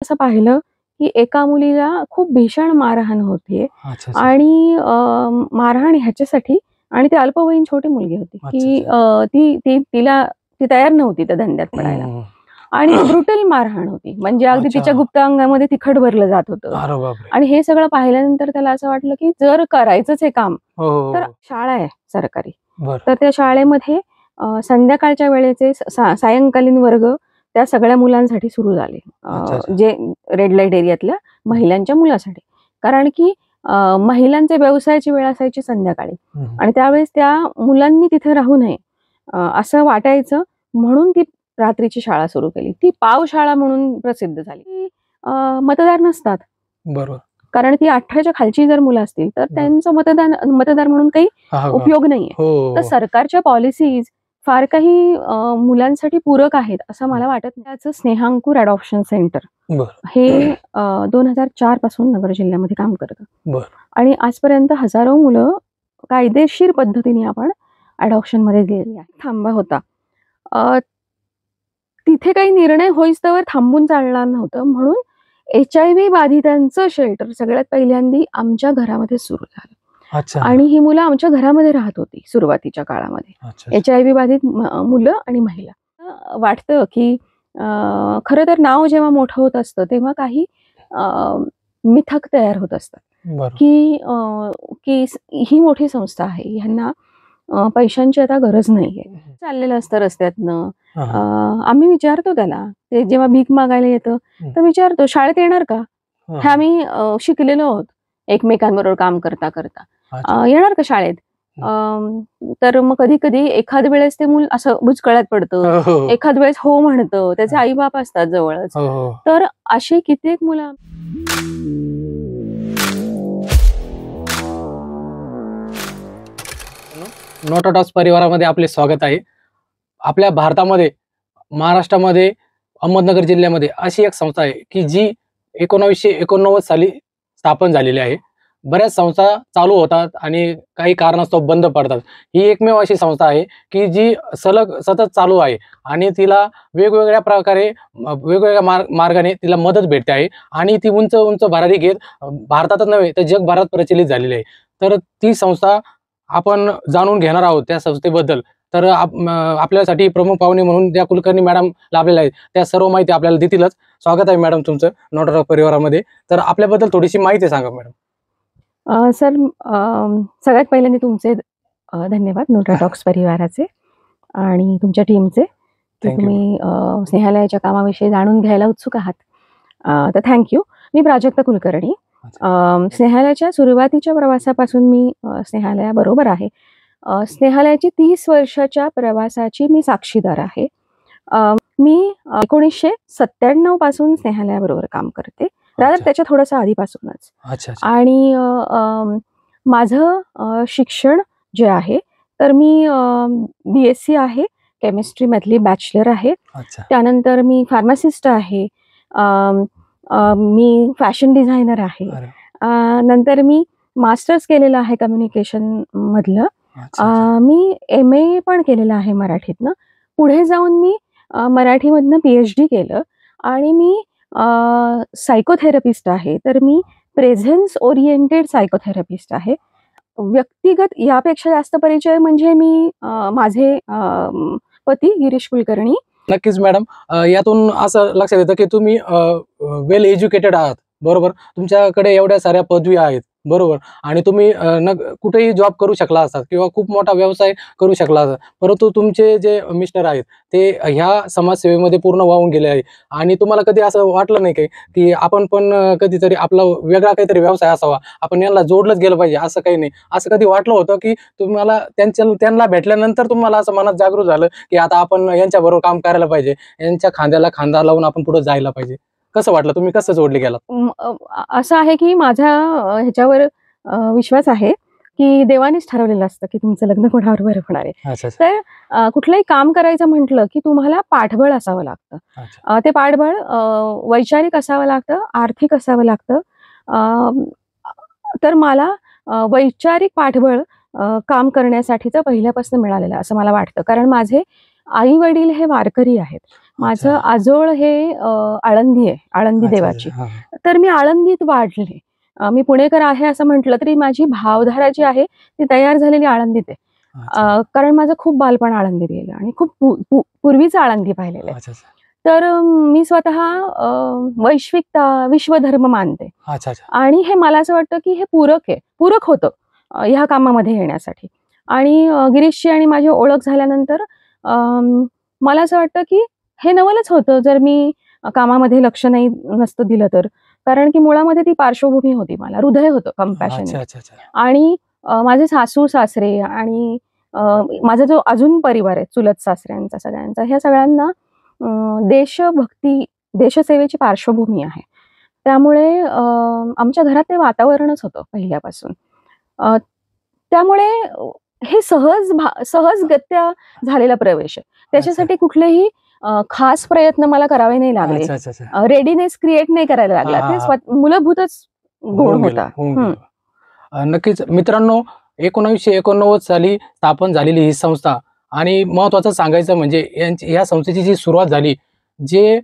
असं पाहिलं की एका मुलीला खूप भीषण मारहाण होतीये अच्छा अच्छा. आणि मारहाण ह्याच्यासाठी आणि ती अल्पवयीन छोटी मुलगी होती की अच्छा. ती तयार नव्हती त्या धंद्यात पडायला आणि ब्रुटल मारहाण होती. म्हणजे अगदी अच्छा. तिच्या गुप्त अंगामध्ये तिखट भरलं जात होतं. अरे बापरे. आणि हे सगळं पाहिल्यानंतर त्याला असं वाटलं की जर करायचंच हे काम हो हो तर हो. शाळा आहे सरकारी. बर. तर त्या शाळेमध्ये संध्याकाळच्या वेळेचे सायंकालीन वर्ग त्या सगळ्या मुलांसाठी सुरू झाले. अच्छा अच्छा. जे रेड लाईट एरियातल्या महिलांच्या मुलासाठी. कारण की महिलांचे व्यवसायाची वेळ असायची संध्याकाळी आणि त्यावेळेस त्या मुलांनी तिथे राहू नये असं वाटायचं म्हणून ती रात्रीची शाळा सुरू केली. ती पावशाळा म्हणून प्रसिद्ध झाली. ती मतदार नसतात. बरोबर. कारण ती 18च्या खालची जर मुलं असतील तर त्यांचं मतदार म्हणून काही उपयोग नाहीये. तर हो. सरकारच्या पॉलिसीज फार काही मुलांसाठी पूरक आहेत असं मला वाटत नाही. त्याचं स्नेहांकुर अडॉप्शन सेंटर हे 2004 पासून नगर जिल्ह्यामध्ये काम करतं. बर. आणि आजपर्यंत हजारो मुलं कायदेशीर पद्धतीने आपण अडॉप्शन मध्ये गेलेली आहे. थांबा होता. तिथे काही निर्णय होईस्तोवर थांबून चालणार नव्हतं म्हणून HIV बाधितांचं शेल्टर सगळ्यात पहिल्यांदा आमच्या घरामध्ये सुरू झालं. अच्छा. आणि ही मुलं आमच्या घरामध्ये राहत होती सुरुवातीच्या काळामध्ये. अच्छा. HIV बाधित मुलं आणि महिला. वाटतं की खरं तर नाव जेव्हा मोठं होत असतं तेव्हा काही मिथक तयार होत असतात बरं. की ही मोठी संस्था आहे, ह्यांना पैशांची आता गरज नाहीये. चाललेलं असतं रस्त्यातनं. आम्ही विचारतो त्याला, ते जेव्हा भीक मागायला येतं तर विचारतो, शाळेत येणार का? हे आम्ही शिकलेलो आहोत एकमेकांबरोबर काम करता करता. येणार का शाळेत? तर मग कधी कधी एखाद वेळेस ते मूल असं बुचकळ्यात पडतं, एखाद वेळेस हो म्हणतं, त्याचे आई बाप असतात जवळच. तर अशी कित्येक मुलं. नोटा टॉक्स परिवारामध्ये आपले स्वागत आहे. आपल्या भारतामध्ये महाराष्ट्रामध्ये अहमदनगर जिल्ह्यामध्ये अशी एक संस्था आहे की जी 1989 साली स्थापन झालेली आहे. बऱ्याच संस्था चालू होतात आणि काही कारणास्तव बंद पडतात. ही एकमेव अशी संस्था आहे की जी सतत चालू आहे आणि तिला वेगवेगळ्या प्रकारे वेगवेगळ्या मार्गाने तिला मदत भेटते आहे आणि ती उंच उंच भरारी घेत भारतातच नव्हे तर जगभरात प्रचलित झालेली आहे. तर ती संस्था आपण जाणून घेणार आहोत त्या संस्थेबद्दल. तर आपल्यासाठी प्रमुख पाहुणे म्हणून ज्या कुलकर्णी मॅडम लाभलेल्या आहेत त्या सर्व माहिती आपल्याला देतीलच. स्वागत आहे मॅडम तुमचं नोटा टॉक्स परिवारामध्ये. तर आपल्याबद्दल थोडीशी माहिती सांगा मॅडम. सर, सगळ्यात पहिल्यांदा तुमचे धन्यवाद नोटा टॉक्स परिवाराचे आणि तुमच्या टीमचे की तुम्ही स्नेहालयाच्या कामाविषयी जाणून घ्यायला उत्सुक आहात. तर थँक्यू. मी प्राजक्ता कुलकर्णी. स्नेहालयाच्या सुरुवातीच्या प्रवासापासून मी स्नेहालयाबरोबर आहे. स्नेहालयाची 30 वर्षाच्या प्रवासाची मी साक्षीदार आहे. मी 1997 पासून स्नेहालयाबरोबर काम करते. त्याच्या थोडंसं आधीपासूनच. आणि माझं शिक्षण जे आहे तर मी BSc आहे, केमिस्ट्री मधली बॅचलर आहे. त्यानंतर मी फार्मासिस्ट आहे. मी फॅशन डिझायनर आहे. नंतर मी मास्टर्स केलेलं आहे कम्युनिकेशन मधलं. मी MA पण केलेलं आहे मराठीतनं. पुढे जाऊन मी मराठीमधनं PhD केलं आणि मी सायकोथेरपिस्ट आहे. तर मी प्रेझेन्स ओरिएंटेड सायकोथेरपिस्ट आहे. व्यक्तिगत यापेक्षा जास्त परिचय म्हणजे मी माझे पती गिरीश कुलकर्णी. नक्कीच मॅडम. यातून असं लक्षात येतं की तुम्ही वेल एज्युकेटेड आहात, बरोबर. तुमच्याकडे एवढ्या साऱ्या पदवी आहेत, बरोबर. आणि तुम्ही कुठेही जॉब करू शकला असतात किंवा खूप मोठा व्यवसाय करू शकला असतात. परंतु तुमचे जे मिस्टर आहेत ते ह्या समाजसेवेमध्ये पूर्ण वाहून गेले आहे. आणि तुम्हाला कधी असं वाटलं नाही की आपण पण कधीतरी आपला वेगळा काहीतरी व्यवसाय असावा, आपण यांना जोडलंच गेलं पाहिजे, असं काही नाही? असं कधी वाटलं होतं की तुम्हाला त्यांना भेटल्यानंतर तुम्हाला असं मनात जागृत झालं की आता आपण यांच्या बरोबर काम करायला पाहिजे, यांच्या खांद्याला खांदा लावून आपण पुढे जायला पाहिजे? कसं वाटलं? तुम्ही कसं जोडले गेलात? असं आहे की माझ्या ह्याच्यावर विश्वास आहे की देवानेच ठरवलेलं असतं की तुमचं लग्न कोणाबरोबर होणार आहे. तर कुठलंही काम करायचं म्हटलं की तुम्हाला पाठबळ असावं लागतं. ते पाठबळ वैचारिक असावं लागतं, आर्थिक असावं लागतं. तर मला वैचारिक पाठबळ काम करण्यासाठीचं पहिल्यापासून मिळालेलं असं मला वाटतं. कारण माझे आई वडील हे वारकरी आहेत. माझं अच्छा. आजोळ हे आळंदी आहे, आळंदी अच्छा, देवाची. अच्छा. तर मी आळंदीत वाढले. मी पुणेकर आहे असं म्हटलं तरी माझी भावधारा जी आहे ती तयार झालेली आळंदीत आहे. अच्छा. कारण माझं खूप बालपण आळंदीत गेलं आणि खूप पूर्वीचं आळंदी पाहिलेलं आहे. अच्छा, अच्छा. तर मी स्वतः वैश्विकता, विश्वधर्म मानते अच्छा, अच्छा. आणि हे मला असं वाटतं की हे पूरक होतं ह्या कामामध्ये येण्यासाठी. आणि गिरीशची आणि माझी ओळख झाल्यानंतर मला असं वाटतं की हे नवलच होतं जर मी कामामध्ये लक्ष नसतं दिलं तर. कारण की मुळामध्ये ती पार्श्वभूमी होती मला. हृदय होतं अच्छा, कंपॅशनेट. अच्छा, अच्छा. आणि माझे सासू-सासरे आणि माझा जो अजून परिवार आहे, चुलत सासऱ्यांचा सगळ्यांचा, ह्या सगळ्यांना देशभक्ती, देशसेवेची पार्श्वभूमी आहे. त्यामुळे आमच्या घरात ते वातावरणच होतं पहिल्यापासून. अ, त्यामुळे हे सहजगत्या झालेला प्रवेश आहे. अच्छा. त्याच्यासाठी कुठलेही खास प्रयत्न मला करावे नाही लागले. अच्छा, अच्छा, अच्छा. रेडीनेस क्रिएट नाही करायला हां, लागला. हां, ते हां. मूलभूतच गुण होऊन गेलं, होता. होऊन हं. गेलं. नक्कीच मित्रांनो, 1989 साली स्थापन झालेली ही संस्था आणि महत्त्वाचं सांगायचं म्हणजे या संस्थेची जी सुरुवात झाली, जे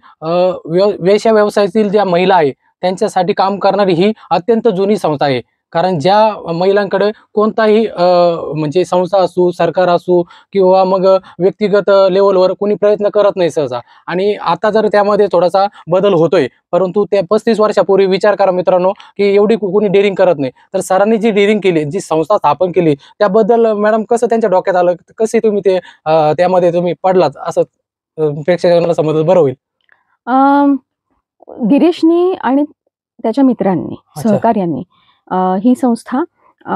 वेश्या व्यवसायातील ज्या महिला आहे, त्यांच्यासाठी काम करणारी ही अत्यंत जुनी संस्था आहे. कारण ज्या महिलांकडे कोणताही म्हणजे संस्था असू, सरकार असू किंवा मग व्यक्तिगत लेव्हलवर कोणी प्रयत्न करत नाही सहसा. आणि आता जर त्यामध्ये थोडासा बदल होतोय, परंतु त्या 35 वर्षापूर्वी विचार करा मित्रांनो, की एवढी कोणी डेअरिंग करत नाही. तर सरांनी जी डेअरिंग केली, जी संस्था स्थापन केली, त्याबद्दल मॅडम कसं त्यांच्या डोक्यात आलं? कसे तुम्ही ते त्यामध्ये तुम्ही पडलात असं प्रेक्षकांना समजलं बरं होईल. अं, गिरीशनी आणि त्याच्या मित्रांनी, अच्छा, सहकार्यांनी ही संस्था अ,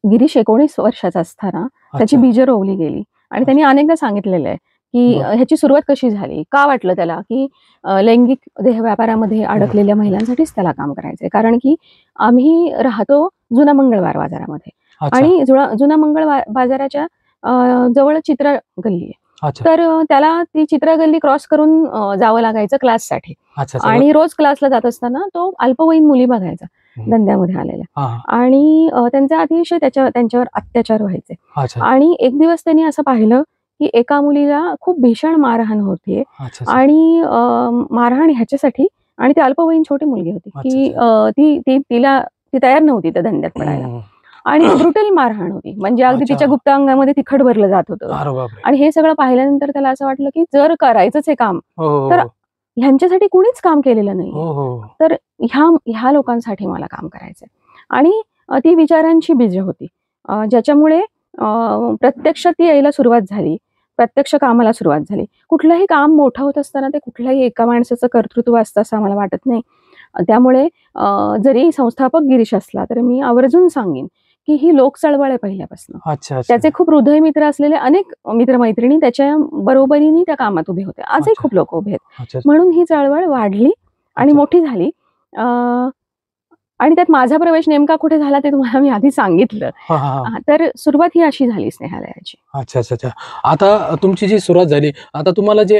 गिरीश 19 वर्षाचा असताना त्याची अच्छा, बीजं रोवली गेली आणि अच्छा. त्यांनी अनेकदा सांगितलेलं आहे, की बरं. ह्याची सुरुवात कशी झाली? का वाटलं त्याला, की लैंगिक देहव्यापारामध्ये हं. अडकलेल्या महिलांसाठीच त्याला काम करायचंय. कारण की आम्ही राहतो जुना मंगळवार बाजारामध्ये अच्छा, आणि जुना मंगळवार बाजाराच्या जवळ चित्रा गल्ली आहे. अच्छा, तर त्याला ती चित्रा गल्ली क्रॉस करून जावं लागायचं क्लाससाठी. अच्छा, अच्छा. बरं. आणि रोज क्लासला जात असताना तो अल्पवयीन मुली बघायचा, हं. धंद्यामध्ये आलेल्या. हां, हां. आणि त्यांचे अतिशय त्यांच्यावर अत्याचार व्हायचे. अच्छा, आणि एक दिवस त्यांनी असं पाहिलं, की एका मुलीला खूप भीषण मारहाण होतीये अच्छा, अच्छा. आणि मारहाण ह्याच्यासाठी आणि ती अल्पवयीन छोटी मुलगी होती, अच्छा, की अच्छा. ती तयार नव्हती त्या धंद्यात पडायला. हं. आणि ती ब्रुटल मारहाण होती. म्हणजे अगदी अच्छा. तिच्या गुप्त अंगामध्ये तिखट भरलं जात होतं. अरे बापरे! आणि हे सगळं पाहिल्यानंतर त्याला असं वाटलं, की जर करायचंच आहे काम, हो, हो, तर हो. ह्यांच्यासाठी कुणीच काम केलेलं नाहीये. हो, हो, हो. तर ह्या लोकांसाठी मला काम करायचंय. आणि ती विचारांची बीजं होती. ज्याच्यामुळे प्रत्यक्षात ती यायला सुरुवात झाली. प्रत्यक्ष कामाला सुरुवात झाली. कुठलंही काम मोठं होत असताना ते कुठल्याही एका माणसाचं कर्तृत्व असतं असं आम्हाला वाटत नाही. त्यामुळे जरी संस्थापक गिरीश असला, तर मी आवर्जून सांगेन, की ही लोक चळवळ आहे पहिल्यापासून. अच्छा, त्याचे अच्छा. खूप हृदयमित्र असलेले अनेक मित्र-मैत्रिणी त्याच्या बरोबरीने त्या कामात उभे होते. आजही अच्छा, खूप लोकं उभे आहेत. अच्छा, म्हणून ही चळवळ वाढली आणि अच्छा. मोठी झाली. अ, आणि त्यात माझा प्रवेश नेमका कुठे झाला ते तुम्हाला मी आधी सांगितलं. हां, हां, हां. तर सुरुवात ही अशी झाली स्नेहालयाची. अच्छा, अच्छा, अच्छा. आता तुमची जी सुरुवात झाली, आता तुम्हाला जे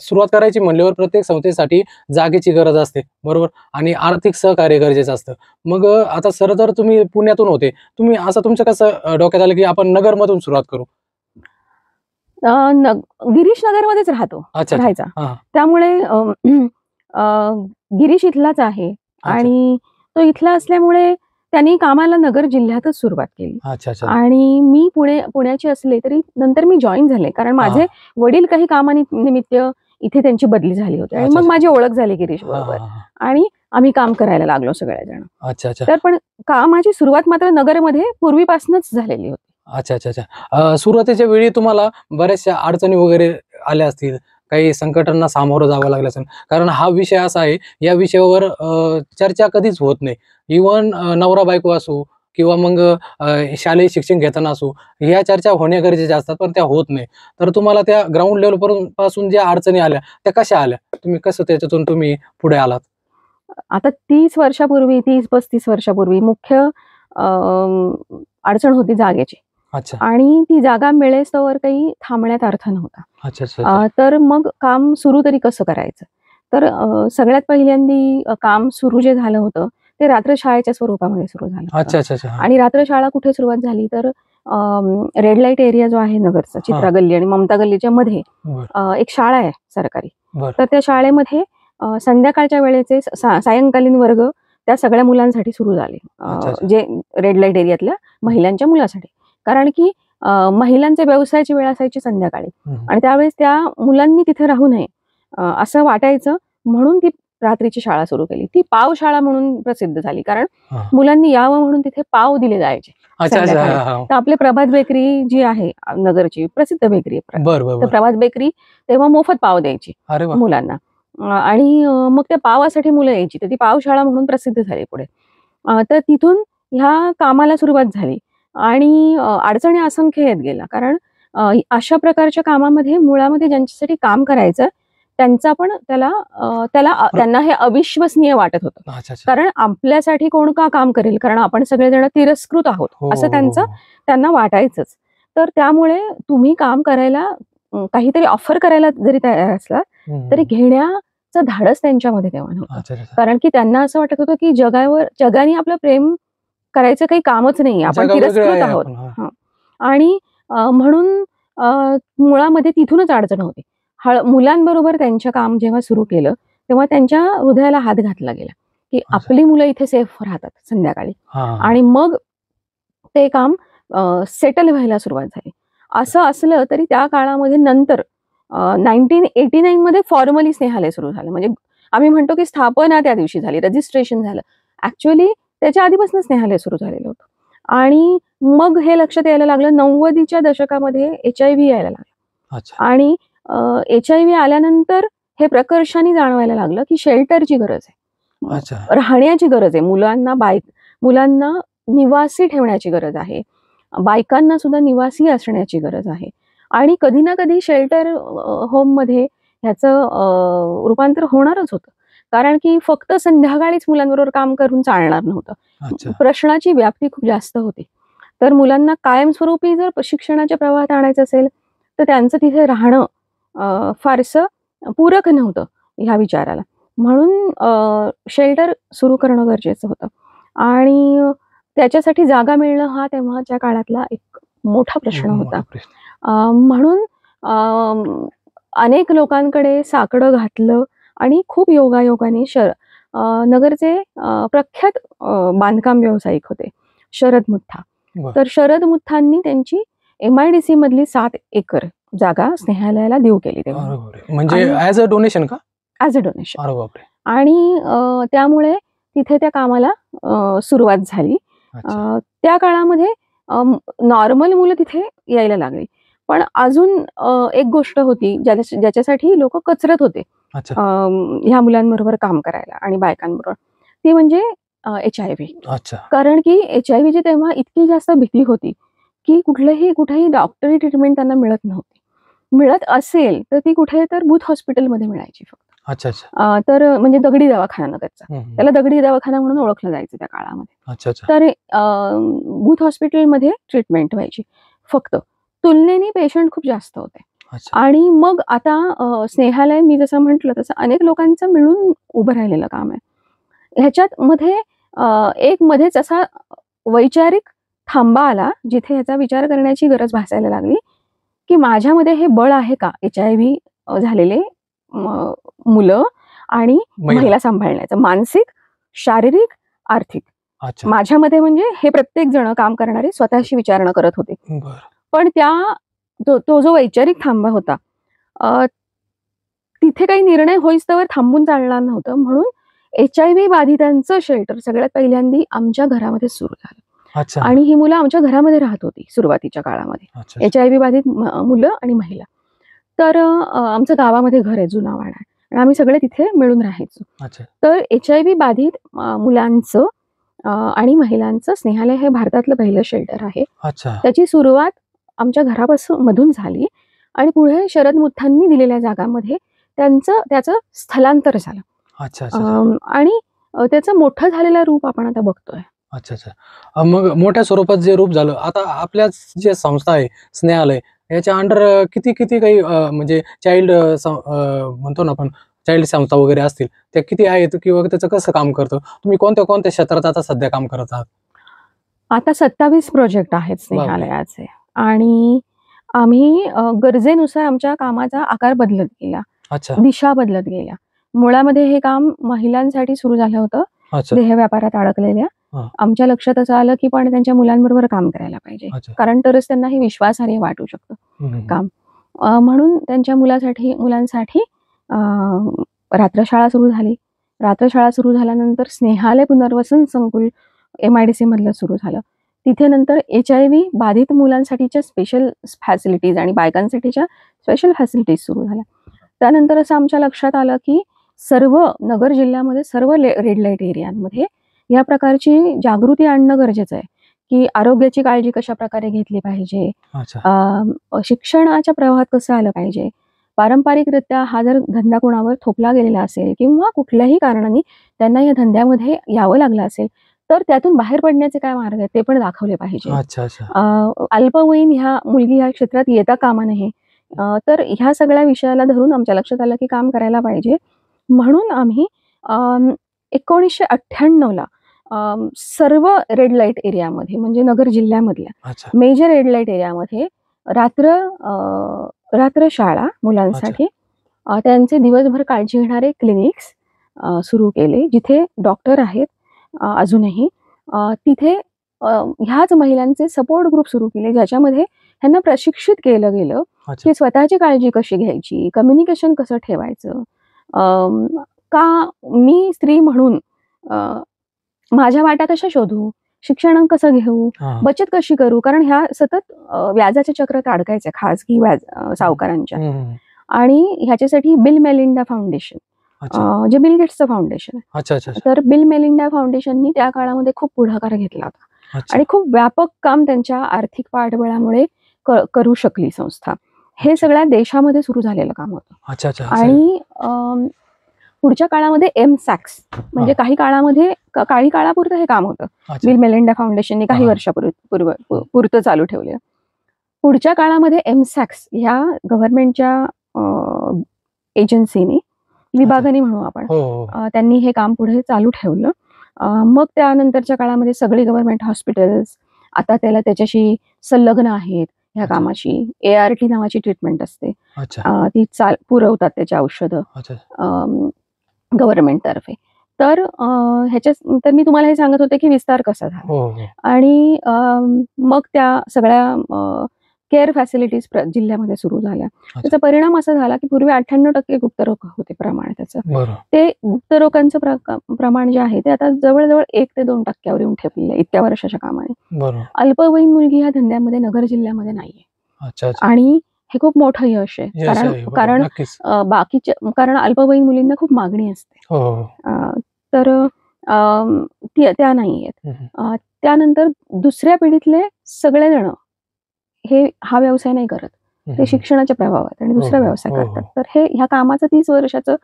सुरुवात करायची म्हणल्यावर प्रत्येक संस्थेसाठी जागेची गरज असते, बरोबर? आणि आर्थिक सहकार्य गरजेचं असतं. मग आता सर तर तुम्ही पुण्यातून होते. तुम्ही असं तुमचं कसं डोक्यात आलं, की आपण नगरमधून सुरुवात करू? अ, न गिरीश नगरमध्येच अच्छा, अच्छा. राहायचा. हां, हां. त्यामुळे अ, गिरीश इथलाच आहे अच्छा. आणि तो इथला असल्यामुळे त्यांनी कामाला नगर जिल्ह्यातच सुरुवात केली. अच्छा, अच्छा. आणि मी पुण्याची असले तरी नंतर मी जॉइन झाले. कारण हां. माझे वडील काही निमित्त इथे त्यांची बदली झाली होती आणि अच्छा, मग अच्छा. माझी ओळख झाली गिरीश हां, बरोबर हां, हां. आणि आम्ही काम करायला लागलो सगळेजण. अच्छा, अच्छा. तर पण कामाची सुरुवात मात्र नगरमध्ये पूर्वीपासूनच झालेली होती. अच्छा, अच्छा, अच्छा. सुरुवातीच्या वेळी तुम्हाला बऱ्याचशा अडचणी वगैरे आल्या असतील, काही संकटांना सामोरं जावं लागलं असेल. कारण हा विषय असा आहे, या विषयावर चर्चा कधीच होत नाही. इव्हन नवरा-बायको असो किंवा मग शालेय शिक्षण घेताना असो, ह्या चर्चा होणे गरजेच्या असतात, पण त्या होत नाही. तर तुम्हाला त्या ग्राउंड लेव्हल पासून ज्या अडचणी आल्या, त्या कशा आल्या? तुम्ही कसं त्याच्यातून तुम्ही पुढे आलात? आता 30 वर्षापूर्वी, 30-35 वर्षापूर्वी मुख्य अ, अडचण होती जागेची. अच्छा. आणि ती जागा मिळेस्तोवर काही थांबण्यात अर्थ नव्हता. अच्छा, अच्छा, अच्छा. तर मग काम सुरू तरी कसं करायचं? तर सगळ्यात पहिल्यांदी काम सुरू जे झालं होतं, ते रात्रशाळेच्या स्वरूपामध्ये सुरू झालं होतं. अच्छा, अच्छा, अच्छा. हां. आणि रात्रशाळा कुठे सुरुवात झाली तर रेड लाईट एरिया जो आहे नगरचा, चित्रा गल्ली आणि ममता गल्लीच्या मध्ये एक शाळा आहे सरकारी. तर त्या शाळेमध्ये संध्याकाळच्या वेळेचे सायंकालीन वर्ग त्या सगळ्या मुलांसाठी सुरू झाले, जे रेड लाईट एरियातल्या महिलांच्या मुलासाठी. कारण की महिलांचे व्यवसायाची वेळ असायची संध्याकाळी आणि त्यावेळेस त्या मुलांनी तिथे राहू नये असं वाटायचं, म्हणून ती रात्रीची शाळा सुरू केली. ती पाव शाळा म्हणून प्रसिद्ध झाली, कारण मुलांनी यावं म्हणून तिथे पाव दिले जायचे. तर आपले प्रभात बेकरी जी आहे नगरची प्रसिद्ध बेकरी आहे, तर प्रभात बेकरी तेव्हा मोफत पाव द्यायची मुलांना आणि मग त्या पावासाठी मुलं यायची. तर ती पाव शाळा म्हणून प्रसिद्ध झाली पुढे. तर तिथून ह्या कामाला सुरुवात झाली आणि अडचणी असंख्य येत गेल्या, कारण अशा प्रकारच्या कामामध्ये मुळामध्ये ज्यांच्यासाठी काम करायचं त्यांचा पण त्यांना हे अविश्वसनीय वाटत होतं, कारण आपल्यासाठी कोण का काम करेल, कारण आपण सगळेजण तिरस्कृत आहोत असं त्यांना वाटायचंच. तर त्यामुळे तुम्ही काम करायला काहीतरी ऑफर करायला जरी तयार असला तरी घेण्याचं धाडस त्यांच्यामध्ये तेव्हा नव्हतं, कारण की त्यांना असं वाटत होतं की जगाने आपलं प्रेम करायचं काही कामच नाही, आपण तिरस्कृत आहोत. आणि म्हणून मुळामध्ये तिथूनच अडचण होती. मुलांबरोबर त्यांच्या काम जेव्हा सुरू केलं तेव्हा त्यांच्या हृदयाला हात घातला गेला की आपली मुलं इथे सेफ राहतात संध्याकाळी, आणि मग ते काम सेटल व्हायला सुरुवात झाली. असं असलं तरी त्या काळामध्ये नंतर 1989 मध्ये फॉर्मली स्नेहालय सुरू झालं. म्हणजे आम्ही म्हणतो की स्थापना त्या दिवशी झाली, रजिस्ट्रेशन झालं. ऍक्च्युअली त्याच्या आधीपासून स्नेहालय सुरू झालेलं होतं. आणि मग हे लक्षात यायला लागलं 90च्या दशकामध्ये HIV यायला लागलं, आणि HIV आल्यानंतर हे प्रकर्षाने जाणवायला लागलं की शेल्टरची गरज आहे, राहण्याची गरज आहे, मुलांना निवासी ठेवण्याची गरज आहे, बायकांना सुद्धा निवासी असण्याची गरज आहे. आणि कधी ना कधी शेल्टर होम मध्ये ह्याचं रूपांतर होणारच होतं, कारण की फक्त संध्याकाळीच मुलांबरोबर काम करून चालणार नव्हतं. प्रश्नाची व्याप्ती खूप जास्त होती. तर मुलांना कायमस्वरूपी जर शिक्षणाच्या प्रवाहात आणायचं असेल तर त्यांचं तिथे राहणं फारसं पूरक नव्हतं ह्या विचाराला, म्हणून शेल्टर सुरू करणं गरजेचं होतं. आणि त्याच्यासाठी जागा मिळणं हा तेव्हाच्या काळातला एक मोठा प्रश्न होता. म्हणून अनेक लोकांकडे साकडं घातलं आणि खूप योगायोगाने नगरचे प्रख्यात बांधकाम व्यावसायिक होते शरद मुथा. तर शरद मुथांनी त्यांची MIDC मधली 7 एकर जागा स्नेहालयाला देऊ केली तेव्हा, म्हणजे ऍज अ डोनेशन का? As a donation. आणि त्यामुळे तिथे त्या कामाला सुरुवात झाली. त्या काळामध्ये नॉर्मल मुलं तिथे यायला लागली, पण अजून एक गोष्ट होती ज्याच्यासाठी लोक कचरत होते ह्या मुलांबरोबर काम करायला आणि बायकांबरोबर, ती म्हणजे HIV. कारण की HIV ची तेव्हा इतकी जास्त भीती होती की कुठेही डॉक्टरी ट्रीटमेंट त्यांना मिळत नव्हती. मिळत असेल तर ती कुठे तर बूथ हॉस्पिटलमध्ये मिळायची फक्त. तर म्हणजे दगडी दवाखाना नगरचा, त्याला दगडी दवाखाना म्हणून ओळखलं जायचं त्या काळामध्ये. तर बूथ हॉस्पिटलमध्ये ट्रीटमेंट व्हायची फक्त, तुलनेने पेशंट खूप जास्त होते. आणि मग आता स्नेहालय मी जसं म्हटलं तसं अनेक लोकांचं मिळून उभं राहिलेलं काम आहे. ह्याच्यात मध्ये एक मध्येच असा वैचारिक थांबा आला जिथे ह्याचा विचार करण्याची गरज भासायला लागली की माझ्यामध्ये हे बळ आहे का HIV झालेले मुलं आणि महिला सांभाळण्याचं, मानसिक, शारीरिक, आर्थिक. माझ्यामध्ये म्हणजे हे प्रत्येक जण काम करणारे स्वतःशी विचारणा करत होते. पण तो जो वैचारिक थांबा होता तिथे काही निर्णय होईस्तवर थांबून चालणार नव्हतं, म्हणून HIV बाधितांचं शेल्टर सगळ्यात पहिल्यांदा आमच्या घरामध्ये सुरू झालं. आणि ही मुलं आमच्या घरामध्ये राहत होती सुरुवातीच्या काळामध्ये, HIV बाधित मुलं आणि महिला. तर आमचं गावामध्ये घर आहे, जुना वाडा आहे, आणि आम्ही सगळे तिथे मिळून राहायचो. तर HIV बाधित मुलांचं आणि महिलांचं स्नेहालय हे भारतातलं पहिलं शेल्टर आहे. त्याची सुरुवात आमच्या घरापासून मधून झाली आणि पुढे शरद मुथांनी दिलेल्या जागांमध्ये त्याचं स्थलांतर झालं आणि त्याचं मोठं झालेलं रूप आपण आता बघतोय. मग मोठ्या स्वरूपात जे रूप झालं, आता आपल्या जे संस्था आहे स्नेहालय याच्या अंडर किती काही म्हणजे चाइल्ड म्हणतो ना आपण, चाइल्ड संस्था वगैरे असतील त्या किती आहेत किंवा त्याचं कसं काम करतं, तुम्ही कोणत्या क्षेत्रात आता सध्या काम करत आहात? आता 27 प्रोजेक्ट आहेत स्नेहालयाचे आणि आम्ही गरजेनुसार आमच्या कामाचा आकार बदलत गेला, अच्छा दिशा बदलत गेल्या. मुळामध्ये हे काम महिलांसाठी सुरू झालं होतं, अच्छा देह व्यापारात अडकलेल्या. हा. आमच्या लक्षात असं आलं की पण त्यांच्या मुलांबरोबर काम करायला पाहिजे, अच्छा. कारण तरच त्यांना हे विश्वासार्ह वाटू शकतं काम. म्हणून त्यांच्या मुलांसाठी रात्रशाळा सुरू झाली. रात्रशाळा सुरू झाल्यानंतर स्नेहालय पुनर्वसन संकुल MIDC मधलं सुरू झालं. तिथे नंतर HIV बाधित मुलांसाठीच्या स्पेशल फॅसिलिटीज आणि बायकांसाठीच्या स्पेशल फॅसिलिटीज सुरू झाल्या. त्यानंतर असं आमच्या लक्षात आलं की सर्व नगर जिल्ह्यामध्ये सर्व रेड लाईट एरियांमध्ये या प्रकारची जागृती आणणं गरजेचं आहे की आरोग्याची काळजी कशा प्रकारे घेतली पाहिजे, शिक्षणाच्या प्रवाहात कसं आलं पाहिजे. पारंपरिकरित्या हा जर धंदा कोणावर थोपला गेलेला असेल किंवा कुठल्याही कारणाने त्यांना या धंद्यामध्ये यावं लागलं असेल तर त्यातून बाहेर पडण्याचे काय मार्ग आहेत ते पण दाखवले पाहिजे. अल्पवयीन मुलगी ह्या क्षेत्रात येता कामा नये. तर ह्या सगळ्या विषयाला धरून आमच्या लक्षात आलं की काम करायला पाहिजे. म्हणून आम्ही 1998ला सर्व रेड लाईट एरियामध्ये म्हणजे नगर जिल्ह्यामधल्या मेजर रेड लाईट एरियामध्ये रात्रशाळा मुलांसाठी त्यांचे दिवसभर काळजी घेणारे क्लिनिक्स सुरू केले, जिथे डॉक्टर आहेत अजूनही. तिथे ह्याच महिलांचे सपोर्ट ग्रुप सुरू केले, ज्याच्यामध्ये ह्यांना प्रशिक्षित केलं गेलं की स्वतःची काळजी कशी घ्यायची, कम्युनिकेशन कसं ठेवायचं, का मी स्त्री म्हणून माझ्या वाटा कशा शोधू, शिक्षण कसं घेऊ, बचत कशी करू, कारण ह्या सतत व्याजाच्या चक्रात अडकायच्या खासगी सावकारांच्या. आणि ह्याच्यासाठी बिल मेलिंडा फाउंडेशन, जे बिल गेट्सचं फाउंडेशन आहे, तर बिल मेलिंडा फाउंडेशननी त्या काळामध्ये खूप पुढाकार घेतला होता आणि खूप व्यापक काम त्यांच्या आर्थिक पाठबळामुळे करू शकली संस्था. हे सगळ्या देशामध्ये सुरू झालेलं काम होतं. आणि पुढच्या काळामध्ये MSACS म्हणजे काही काळापुरतं हे काम होतं. बिल मेलिंडा फाउंडेशनने काही वर्षापुरतं चालू ठेवलं. पुढच्या काळामध्ये MSACS ह्या गव्हर्नमेंटच्या एजन्सीने, विभागाने म्हणू आपण, त्यांनी हे काम पुढे चालू ठेवलं. मग त्यानंतरच्या काळामध्ये सगळे गव्हर्नमेंट हॉस्पिटल्स आता त्याच्याशी संलग्न आहेत ह्या कामाशी. ART नावाची ट्रीटमेंट असते, ती पुरवतात त्याची औषधं गव्हर्नमेंट तर्फे. तर ह्याच्यात मी तुम्हाला हे सांगत होते की विस्तार कसा झाला. आणि मग त्या सगळ्या केअर फॅसिलिटीज जिल्ह्यामध्ये सुरू झाल्या. त्याचा परिणाम असा झाला की पूर्वी 98% गुप्तरोग होते प्रमाण त्याचं. ते गुप्तरोगांचं प्रमाण जे आहे ते आता जवळजवळ 1 ते 2% येऊन ठेपलेलं आहे इतक्या वर्षाच्या कामाने. अल्पवयीन मुलगी ह्या धंद्यामध्ये नगर जिल्ह्यामध्ये नाहीये आणि हे खूप मोठं यश आहे. कारण अल्पवयीन मुलींना खूप मागणी असते, तर त्या नाहीयेत. त्यानंतर दुसऱ्या पिढीतले सगळेजण हा व्यवसाय नाही करत, ते शिक्षणाच्या प्रभावात आणि दुसरा व्यवसाय करतात. तर हे ह्या कामाचं 30 वर्षाचं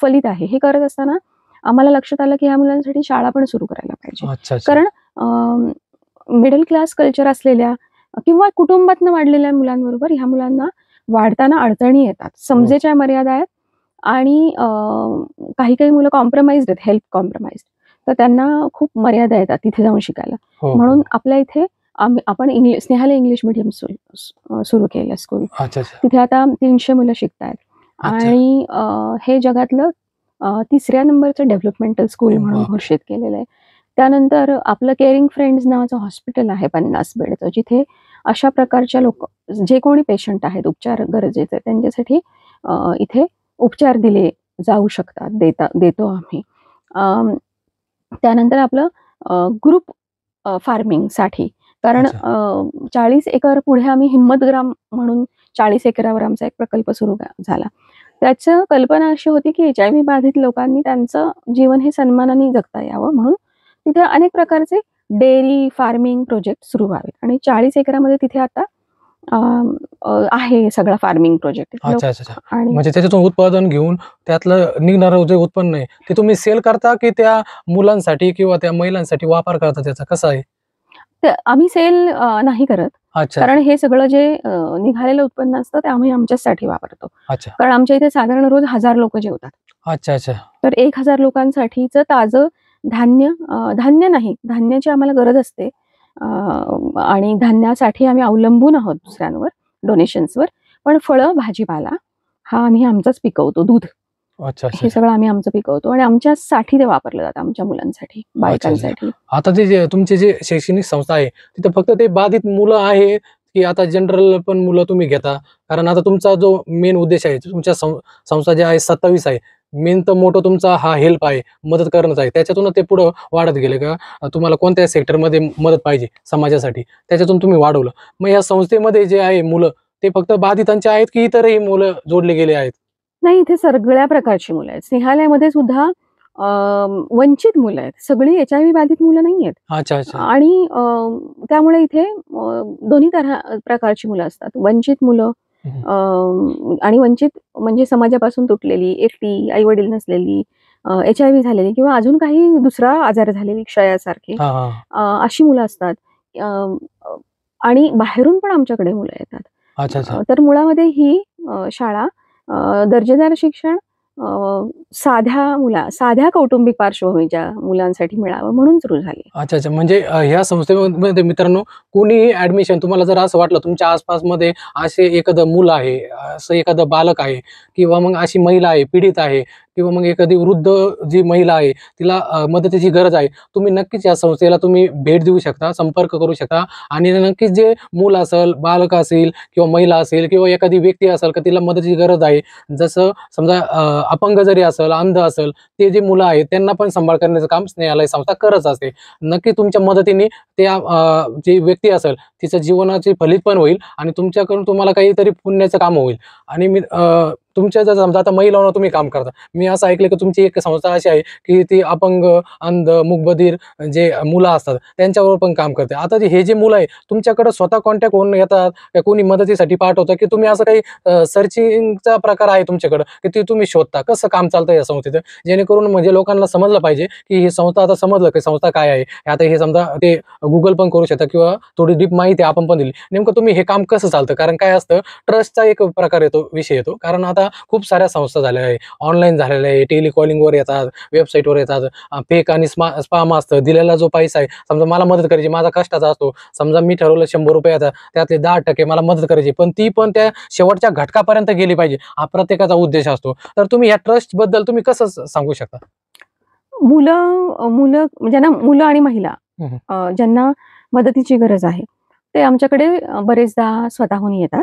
फलित आहे. हे करत असताना आम्हाला लक्षात आलं की ह्या मुलांसाठी शाळा पण सुरू करायला पाहिजे. कारण मिडल क्लास कल्चर असलेल्या किंवा कुटुंबातनं वाढलेल्या मुलांबरोबर ह्या मुलांना वाढताना अडचणी येतात, समजेच्या मर्यादा आहेत आणि काही मुलं कॉम्प्रोमाइज्ड आहेत, हेल्थ कॉम्प्रोमाइज्ड, तर त्यांना खूप मर्यादा येतात तिथे जाऊन शिकायला. म्हणून आपल्या इथे आपण स्नेहालय इंग्लिश मीडियम सुरू केलं स्कूल. तिथे आता 300 मुलं शिकतायत आणि हे जगातलं 3ऱ्या नंबरचं डेव्हलपमेंटल स्कूल म्हणून घोषित केलेलं आहे. त्यानंतर आपलं केअरिंग फ्रेंड्स नावाचं हॉस्पिटल आहे 50 बेडचं, जिथे अशा प्रकारच्या जे कोणी पेशंट आहेत, उपचार गरजेचे त्यांच्यासाठी इथे उपचार दिले जाऊ शकतात, देतो आम्ही. त्यानंतर आपलं ग्रुप फार्मिंगसाठी, कारण 40 एकर पुढे आम्ही हिम्मतग्राम म्हणून 40 एकरावर आमचा एक प्रकल्प सुरू झाला. त्याचं कल्पना अशी होती की HIV बाधित लोकांनी त्यांचं जीवन हे सन्मानाने जगता यावं, म्हणून तिथे अनेक प्रकारचे डेअरी फार्मिंग प्रोजेक्ट सुरू व्हावेत. आणि 40 एकरामध्ये तिथे आता आहे सगळा फार्मिंग प्रोजेक्ट. आणि म्हणजे त्याच्यातून उत्पादन घेऊन त्यातलं निघणारं जे उत्पन्न आहे ते तुम्ही सेल करता की त्या मुलांसाठी किंवा त्या महिलांसाठी वापर करता त्याचा, कसा आहे? आम्ही सेल नाही करत, कारण हे सगळं जे निघालेलं उत्पन्न असतं ते आम्ही आमच्यासाठी वापरतो. कारण आमच्या इथे साधारण रोज 1000 लोक जेवतात. तर 1000 लोकांसाठीचं ताजं धान्य नाही, धान्याची आम्हाला गरज असते, आणि धान्यासाठी आम्ही अवलंबून आहोत दुसऱ्यांवर, डोनेशन्सवर. पण फळं, भाजीपाला हा आम्ही आमचाच पिकवतो. दूध अच्छा हे सगळं आम्ही आमचं पिकवतो आणि आमच्यासाठी ते वापरलं जातं, आमच्या मुलांसाठी, बायकांसाठी. आता ते तुमची जी शैक्षणिक संस्था आहे तिथे फक्त ते बाधित मुलं आहे की आता जनरल पण मुलं तुम्ही घेता? कारण आता तुमचा जो मेन उद्देश आहे, तुमच्या संस्था जे आहे 27 आहे, मेन तर मोठं तुमचा हा हेल्प आहे, मदत करणंच आहे. त्याच्यातून ते पुढं वाढत गेले का? तुम्हाला कोणत्या सेक्टरमध्ये मदत पाहिजे समाजासाठी, त्याच्यातून तुम्ही वाढवलं. मग या संस्थेमध्ये जे आहे मुलं, ते फक्त बाधितांचे आहेत की इतरही मुलं जोडले गेले आहेत? नाही, इथे सगळ्या प्रकारची मुलं आहेत. स्नेहालयामध्ये सुद्धा वंचित मुलं आहेत. सगळी HIV बाधित मुलं नाहीयेत. अच्छा, अच्छा. आणि त्यामुळे इथे दोन्ही प्रकारची मुलं असतात. वंचित मुलं आणि वंचित म्हणजे समाजापासून तुटलेली, एकटी, आई-वडील नसलेली, HIV झालेली किंवा अजून काही दुसरा आजार झालेली, क्षयासारखे अशी मुलं असतात. आणि बाहेरून पण आमच्याकडे मुलं येतात. अच्छा. तर मुळामध्ये ही शाळा दर्जेदार शिक्षण साध्या कौटुंबिक पार्श्वभूमीच्या मुलांसाठी मिळावं म्हणून सुरू झाली. अच्छा. म्हणजे ह्या संस्थेमध्ये मित्रांनो, कोणीही ऍडमिशन तुम्हाला जर असं वाटलं तुमच्या आसपासमध्ये असे एखादं मुलं आहे, असं एखादं बालक आहे किंवा मग अशी महिला आहे, पीडित आहे किंवा मग एखादी वृद्ध जी महिला आहे, तिला मदतीची गरज आहे, तुम्ही नक्कीच या संस्थेला तुम्ही भेट देऊ शकता, संपर्क करू शकता आणि नक्कीच जे मूल असेल, बालक असेल किंवा महिला असेल किंवा एखादी व्यक्ती असेल का तिला मदतीची गरज आहे, जसं समजा अपंग जरी असेल, अंध असेल, ते जे मुलं आहेत त्यांना पण सांभाळ करण्याचं काम स्नेहालय संस्था करत असते. नक्की तुमच्या मदतीने त्या जी व्यक्ती असेल तिचं जीवनाचे फलित पण होईल आणि तुमच्याकडून तुम्हाला काहीतरी पुण्याचं काम होईल. आणि मी तुमच्या जर समजा आता महिलांवर तुम्ही काम करता, मी असं ऐकलं की तुमची एक संस्था अशी आहे की ती अपंग, अंध, मूकबधीर जे मुलं असतात त्यांच्यावर पण काम करते. आता हे जे मुलं आहे तुमच्याकडे स्वतः कॉन्टॅक्ट होऊन येतात का कोणी मदतीसाठी पाठवतं की तुम्ही असं काही सर्चिंगचा प्रकार आहे तुमच्याकडं की ते तुम्ही शोधता? कसं काम चालतं या संस्थेचं, जेणेकरून म्हणजे लोकांना समजलं पाहिजे की ही संस्था, आता समजलं की संस्था काय आहे. आता हे समजा ते गुगल पण करू शकता किंवा थोडी डीप माहिती आपण पण दिली. नेमकं तुम्ही हे काम कसं चालतं? कारण काय असतं, ट्रस्टचा एक प्रकार येतो, विषय येतो. कारण आता खूप साऱ्या संस्था झाल्या आहे, ऑनलाईन झालेल्या आहे, टेलिकॉलिंगवर येतात, वेबसाईटवर येतात, फेक आणि स्पॅम असतं. दिलेला जो पैसा आहे, समजा मला मदत करायची, माझा कष्टाचा असतो, समजा मी ठरवलं 100 रुपये आता त्यातले 10% मला मदत करायची, पण ती पण त्या शेवटच्या घटकापर्यंत गेली पाहिजे, हा प्रत्येकाचा उद्देश असतो. तर तुम्ही या ट्रस्ट बद्दल तुम्ही कसं सांगू शकता? ज्यांना मुलं आणि महिला ज्यांना मदतीची गरज आहे, ते आमच्याकडे बरेचदा स्वतःहून येतात.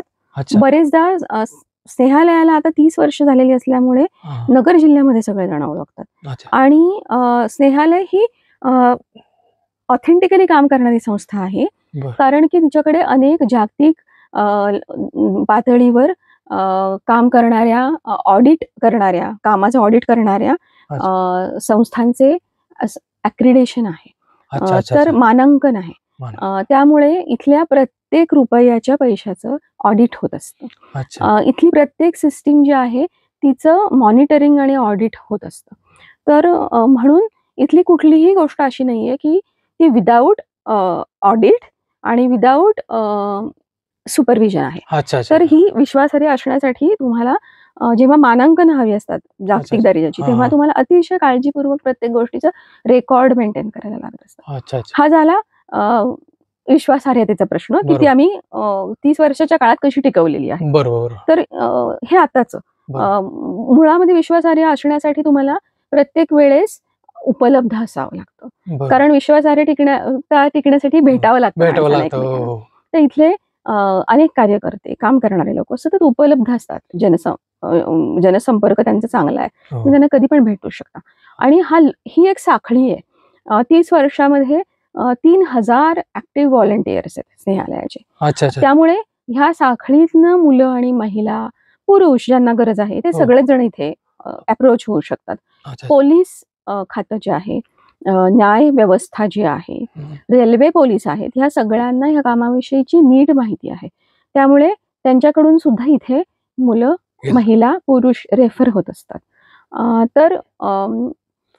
बरेचदा स्नेहालयाला आता 30 वर्ष झालेली असल्यामुळे नगर जिल्ह्यामध्ये सगळेजण ओळखतात. आणि स्नेहालय ही ऑथेंटिकली काम करणारी संस्था आहे, कारण की तिच्याकडे अनेक जागतिक पातळीवर काम करणाऱ्या, कामाचं ऑडिट करणाऱ्या संस्थांचे अक्रिडेशन आहे, तर मानांकन आहे. त्यामुळे इथल्या प्रत्येक रुपयाच्या पैशाचं ऑडिट होत असतं. इथली प्रत्येक सिस्टीम जी आहे तिचं मॉनिटरिंग आणि ऑडिट होत असतं. तर म्हणून इथली कुठलीही गोष्ट अशी नाहीये की ती विदाऊट ऑडिट आणि विदाऊट सुपरविजन आहे. तर ही विश्वासार्ह असण्यासाठी तुम्हाला जेव्हा मानांकन हवी असतात जागतिक दर्जाची, तेव्हा तुम्हाला अतिशय काळजीपूर्वक प्रत्येक गोष्टीचं रेकॉर्ड मेंटेन करायला लागत असतं. हा झाला विश्वासार्हतेचा प्रश्न, की ती आम्ही 30 वर्षाच्या काळात कशी टिकवलेली आहे. तर हे आताच मुळामध्ये विश्वासार्ह असण्यासाठी तुम्हाला प्रत्येक वेळेस उपलब्ध असावं लागतं, कारण विश्वासार्ह टिकण्यासाठी भेटावं लागतं. तर इथले अनेक कार्यकर्ते, काम करणारे लोक सतत उपलब्ध असतात. जनसंपर्क त्यांचा चांगला आहे, त्यांना कधी पण भेटू शकता. आणि ही एक साखळी आहे. 30 वर्षामध्ये 3000 ऍक्टिव्ह व्हॉलंटियर्स आहेत स्नेहालयाचे. त्यामुळे ह्या साखळीतनं मुलं आणि महिला, पुरुष ज्यांना गरज आहे ते सगळेच जण इथे अप्रोच होऊ शकतात. पोलीस खातं जे आहे, न्याय व्यवस्था जी आहे, रेल्वे पोलीस आहेत, ह्या सगळ्यांना ह्या कामाविषयीची नीट माहिती आहे. त्यामुळे त्यांच्याकडून सुद्धा इथे मुलं, महिला, पुरुष रेफर होत असतात. तर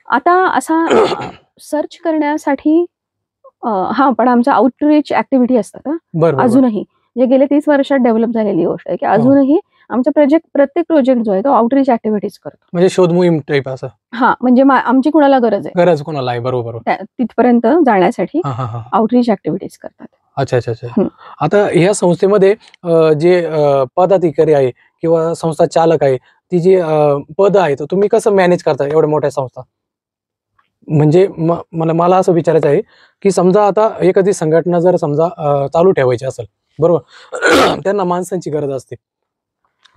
आता असा सर्च करण्यासाठी पण आमचा आउटरीच ऍक्टिव्हिटी असतात अजूनही. जे गेले 30 वर्षात डेव्हलप झालेली गोष्ट आहे की अजूनही आमचा प्रत्येक प्रोजेक्ट जो आहे तो आउटरीच ऍक्टिव्हिटीज करतो. म्हणजे शोध मोहीम टाईप असं. हा, म्हणजे आमची कुणाला गरज आहे, गरज कोणाला आहे, बरोबर, तिथपर्यंत जाण्यासाठी आउटरीच ऍक्टिव्हिटीज करतात. अच्छा अच्छा अच्छा. आता ह्या संस्थेमध्ये जे पदाधिकारी आहे किंवा संस्था चालक आहे, ती जी पद आहे, तर तुम्ही कसं मॅनेज करता एवढ्या मोठ्या संस्था? म्हणजे मला असं विचारायचं आहे की समजा आता एखादी संघटना जर समजा चालू ठेवायची असेल, बरोबर, त्यांना माणसांची गरज असते,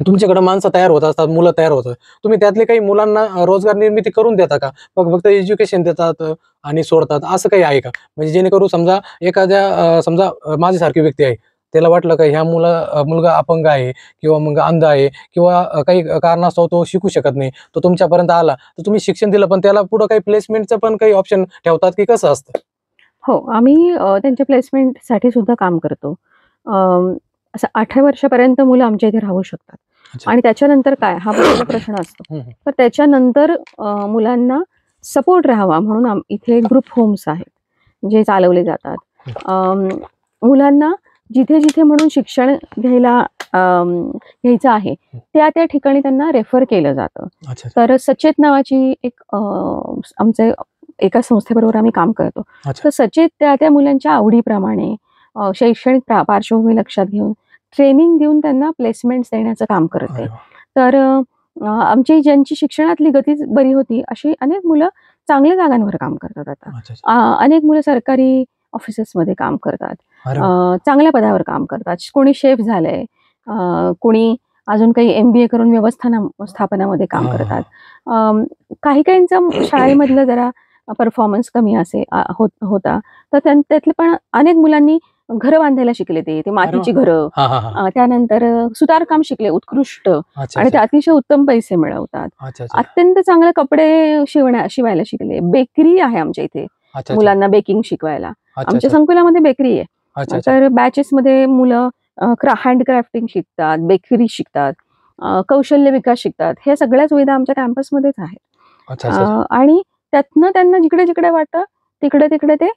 तुमच्याकडे माणसं तयार होत असतात, मुलं तयार होतात, तुम्ही त्यातले काही मुलांना रोजगार निर्मिती करून देता का? फक्त एज्युकेशन देतात आणि सोडतात, असं काही आहे का? म्हणजे जेणेकरून समजा एखाद्या समजा माझ्यासारखी व्यक्ती आहे, त्याला वाटलं का ह्या मुलगा अपंग आहे किंवा मग अंध आहे किंवा काही कारणास्तव तो शिकू शकत नाही, तो तुमच्यापर्यंत आला, तर तुम्ही शिक्षण दिलं, पण त्याला पुढे काही प्लेसमेंटचं पण काही ऑप्शन ठेवतात की कसं असतं? हो, आम्ही त्यांच्या प्लेसमेंटसाठी सुद्धा काम करतो. असं 18 वर्षापर्यंत मुलं आमच्या इथे राहू शकतात. आणि त्याच्यानंतर काय, हा पहिला प्रश्न असतो. तर त्याच्यानंतर मुलांना सपोर्ट राहावा म्हणून इथे ग्रुप होम्स आहेत जे चालवले जातात. मुलांना जिथे जिथे म्हणून शिक्षण घ्यायचं आहे त्या ठिकाणी त्यांना रेफर केलं जातं. तर सचेत नावाची एक आमचे एका संस्थेबरोबर आम्ही काम करतो. तर सचेत त्या मुलांच्या आवडीप्रमाणे शैक्षणिक पार्श्वभूमी लक्षात घेऊन ट्रेनिंग देऊन त्यांना प्लेसमेंट्स देण्याचं काम करते. तर आमची ज्यांची शिक्षणातली गती बरी होती अशी अनेक मुलं चांगल्या जागांवर काम करतात. आता अनेक मुलं सरकारी ऑफिसेसमध्ये काम करतात, चांगल्या पदावर काम करतात. कोणी शेफ झालंय, कोणी अजून काही MBA करून व्यवस्थापनामध्ये काम करतात. काही काहींचा शाळेमधलं जरा परफॉर्मन्स कमी होता, तर त्यातले पण अनेक मुलांनी घरं बांधायला शिकले, ते मातीची घरं, त्यानंतर सुतारकाम शिकले उत्कृष्ट, आणि ते अतिशय उत्तम पैसे मिळवतात. अत्यंत चांगले कपडे शिवायला शिकले. बेकरी आहे आमच्या इथे, मुलांना बेकिंग शिकवायला. आमच्या संकुलामध्ये बेकरी आहे. तर बॅचेस मध्ये मुलं हँडक्राफ्टिंग शिकतात, बेकरी शिकतात, कौशल्य विकास शिकतात. ह्या सगळ्या सुविधा आमच्या कॅम्पसमध्येच आहेत. आणि त्यातनं त्यांना जिकडे जिकडे वाटतं तिकडे तिकडे ते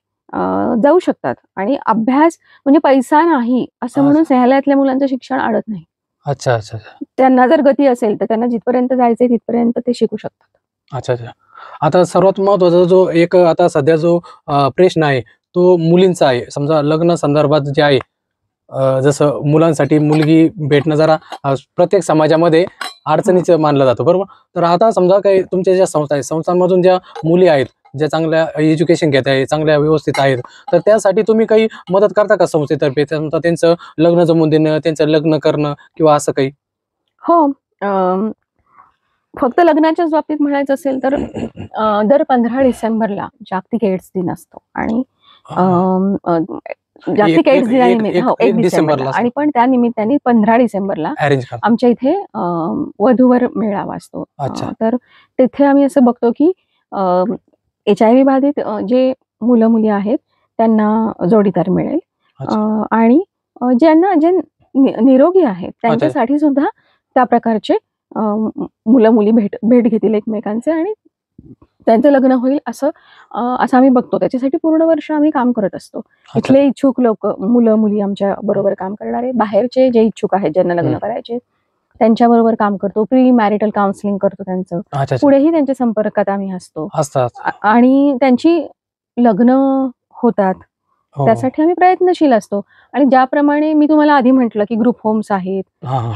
जाऊ शकतात. आणि अभ्यास म्हणजे पैसा नाही असं म्हणून स्नेहालयातल्या मुलांचं शिक्षण अडत नाही. अच्छा अच्छा. त्यांना जर गती असेल तर त्यांना जिथपर्यंत जायचंय तिथपर्यंत ते शिकू शकतात. अच्छा अच्छा. आता सर्वात महत्वाचा जो एक आता सध्या जो प्रश्न आहे तो मुलींचा आहे. समजा लग्न संदर्भात जे आहे, जसं मुलांसाठी मुलगी भेटणं जरा प्रत्येक समाजामध्ये अडचणीचं मानलं जातं, बरोबर. तर आता समजा काही तुमच्या ज्या संस्था आहेत, संस्थांमधून ज्या मुली आहेत ज्या चांगल्या एज्युकेशन घेत आहे, चांगल्या व्यवस्थित आहेत, तर त्यासाठी तुम्ही काही मदत करता का संस्थेतर्फे? त्यांचं लग्न जमवून देणं, त्यांचं लग्न करणं किंवा असं काही? हो, फक्त लग्नाच्याच बाबतीत म्हणायचं असेल तर दर 15 डिसेंबरला जागतिक एड्स दिन असतो. आणि जागतिक एड्स दिनानिमित्त 1 डिसेंबरला, आणि पण त्या निमित्ताने 15 डिसेंबरला आमच्या इथे वधूवर मेळावा असतो. तर तिथे आम्ही असं बघतो की HIV बाधित जे मुलं मुली आहेत त्यांना जोडीदार मिळेल, आणि जे निरोगी आहेत त्यांच्यासाठी सुद्धा त्या प्रकारचे मुलं मुली भेट घेतील एकमेकांचे आणि त्यांचं लग्न होईल असं आम्ही बघतो. त्याच्यासाठी पूर्ण वर्ष आम्ही काम करत असतो. इथले इच्छुक लोक, मुलं मुली आमच्या बरोबर काम करणारे, बाहेरचे जे इच्छुक आहेत ज्यांना लग्न करायचे त्यांच्याबरोबर काम करतो. प्री मॅरिटल काउन्सिलिंग करतो त्यांचं. पुढेही त्यांच्या संपर्कात आम्ही असतो आणि त्यांची लग्न होतात त्यासाठी आम्ही प्रयत्नशील असतो. आणि ज्याप्रमाणे मी तुम्हाला आधी म्हटलं की ग्रुप होम्स आहेत,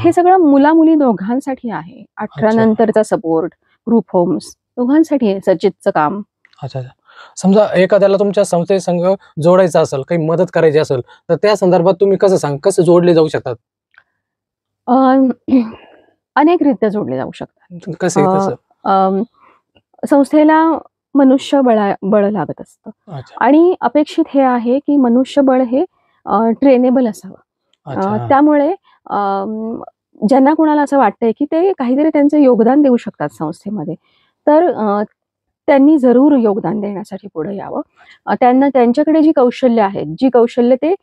हे सगळं मुला मुली दोघांसाठी आहे. 18 नंतरचा सपोर्ट ग्रुप होम्स दोघांसाठी आहे सचितचं काम. अच्छा. समजा एखाद्याला तुमच्या संस्थेसंग जोडायचं असेल, काही मदत करायची असेल, तर त्या संदर्भात तुम्ही कसं जोडले जाऊ शकतात? अनेक रित्या जोडले जाऊ शकतात. कसे? संस्थेला मनुष्यबळ लागत असतं आणि अपेक्षित हे आहे की मनुष्यबळ हे ट्रेनेबल असावं. त्यामुळे ज्यांना कुणाला असं वाटतंय की ते काहीतरी त्यांचं योगदान देऊ शकतात संस्थेमध्ये, तर त्यांनी जरूर योगदान देण्यासाठी पुढे यावं. त्यांच्याकडे जी कौशल्य आहेत, जी कौशल्य ते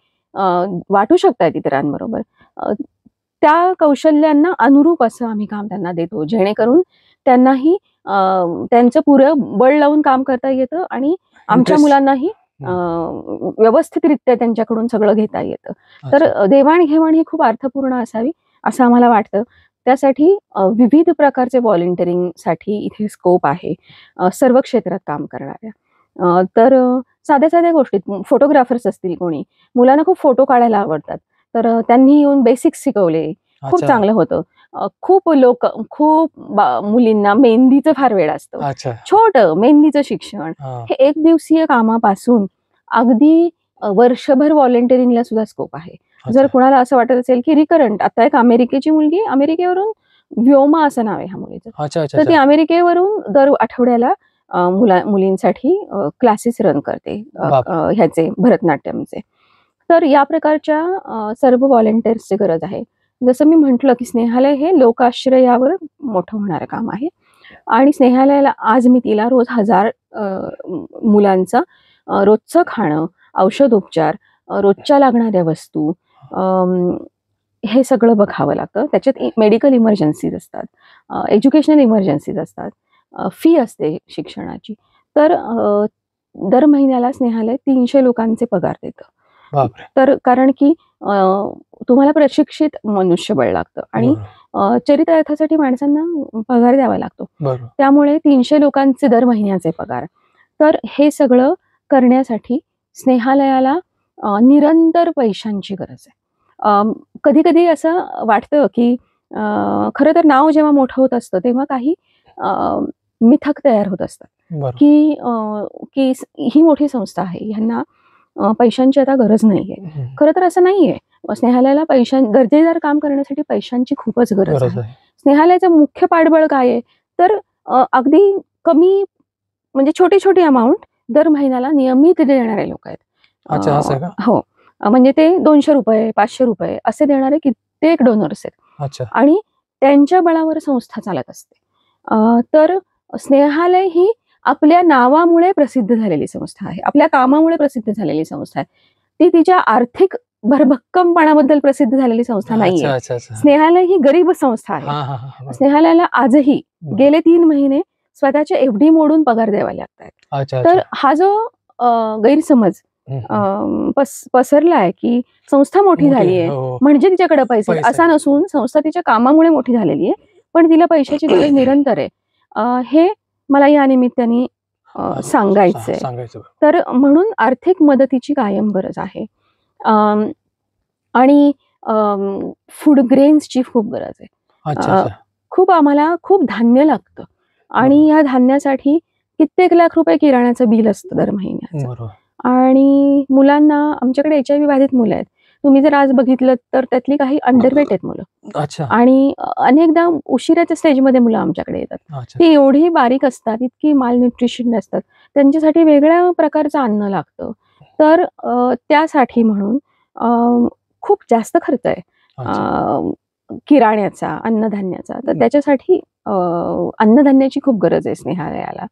वाटू शकतात इतरांबरोबर, त्या कौशल्यांना अनुरूप असं आम्ही काम त्यांना देतो, जेणेकरून त्यांनाही त्यांचं पुरं बळ लावून काम करता येतं आणि आमच्या मुलांनाही व्यवस्थितरित्या त्यांच्याकडून सगळं घेता येतं. तर देवाणघेवाण ही खूप अर्थपूर्ण असावी असं आम्हाला वाटतं. त्यासाठी विविध प्रकारचे व्हॉलंटिअरिंगसाठी इथे स्कोप आहे, सर्व क्षेत्रात काम करणाऱ्या. तर साध्या साध्या गोष्टीत फोटोग्राफर्स असतील कोणी, मुलांना खूप फोटो काढायला आवडतात, तर त्यांनी येऊन बेसिक्स शिकवले, खूप चांगलं होतं. खूप मुलींना मेहंदीचं फार वेळ असतं, छोटं मेहंदीचं शिक्षण, हे 1 दिवसीय कामापासून अगदी वर्षभर व्हॉलंटिअरिंगला सुद्धा स्कोप आहे. जर कुणाला असं वाटत असेल की रिकरंट, आता एक अमेरिकेची मुलगी, अमेरिकेवरून व्योमा असं नाव आहे ह्या मुलीचं, तर ती अमेरिकेवरून दर आठवड्याला मुलींसाठी क्लासेस रन करते ह्याचे, भरतनाट्यमचे. तर या प्रकारच्या सर्व व्हॉलंटिअर्सची गरज आहे. जसं मी म्हटलं की स्नेहालय हे लोकाश्रयावर मोठं होणारं काम आहे आणि स्नेहालयाला आज मी तिला रोज 1000 मुलांचं रोजचं खाणं, औषधोपचार, रोजच्या लागणाऱ्या वस्तू, हे सगळं बघावं लागतं. त्याच्यात मेडिकल इमर्जन्सीज असतात, एज्युकेशनल इमर्जन्सीज असतात, फी असते शिक्षणाची. तर दर महिन्याला स्नेहालय 300 लोकांचे पगार देतं. तर कारण की तुम्हाला प्रशिक्षित मनुष्यबळ लागतं आणि चरितार्थासाठी माणसांना पगार द्यावा लागतो. त्यामुळे 300 लोकांचे दर महिन्याचे पगार. तर हे सगळं करण्यासाठी स्नेहालयाला निरंतर पैशांची गरज आहे. कधी कधी असं वाटतं की खरं तर नाव जेव्हा मोठं होत असतं तेव्हा काही मिथक तयार होत असतात की ही मोठी संस्था आहे, ह्यांना पैशांची आता गरज नाहीये. खरं तर असं नाहीये. स्नेहालयाला दर्जेदार काम करण्यासाठी पैशांची खूपच गरज आहे. स्नेहालयाचं मुख्य पाठबळ काय आहे, तर अगदी कमी म्हणजे छोटी छोटी अमाऊंट दर महिन्याला नियमित देणारे लोक आहेत. हो, म्हणजे ते 200 रुपये 500 रुपये असे देणारे कित्येक डोनर्स आहेत आणि त्यांच्या बळावर संस्था चालत असते. तर स्नेहालय ही आपल्या नावामुळे प्रसिद्ध झालेली संस्था आहे, आपल्या कामामुळे प्रसिद्ध झालेली संस्था आहे. ती तिच्या आर्थिक भरभक्कमपणाबद्दल प्रसिद्ध झालेली संस्था नाहीये. स्नेहालय ही गरीब संस्था आहे. स्नेहालयाला आजही गेले 3 महिने स्वतःच्या एफडी मोडून पगार द्यावा लागतात. तर हा जो गैरसमज पसरलाय की संस्था मोठी झालीये म्हणजे तिच्याकडे पैसे, असा नसून संस्था तिच्या कामामुळे मोठी झालेली आहे, पण तिला पैशाची गरज निरंतर आहे. हे मला या निमित्ताने सांगायचंय. तर म्हणून आर्थिक मदतीची कायम गरज आहे आणि फूड ग्रेन्सची खूप गरज आहे. खूप आम्हाला खूप धान्य लागतं आणि या धान्यासाठी कित्येक लाख रुपये किराण्याचं बिल असतं दर महिन्याचं. आणि मुलांना, आमच्याकडे HIV बाधित मुलं आहेत. तुम्ही जर आज बघितलं तर त्यातली काही अंडरवेट आहेत मुलं आणि अनेकदा उशिराच्या स्टेजमध्ये मुलं आमच्याकडे येतात. ती एवढी बारीक असतात, इतकी माल न्यूट्रिशन असतात, त्यांच्यासाठी वेगळ्या प्रकारचं अन्न लागतं. तर त्यासाठी म्हणून खूप जास्त खर्च आहे किराण्याचा, अन्नधान्याचा. तर त्याच्यासाठी अन्नधान्याची खूप गरज आहे स्नेहालयाला.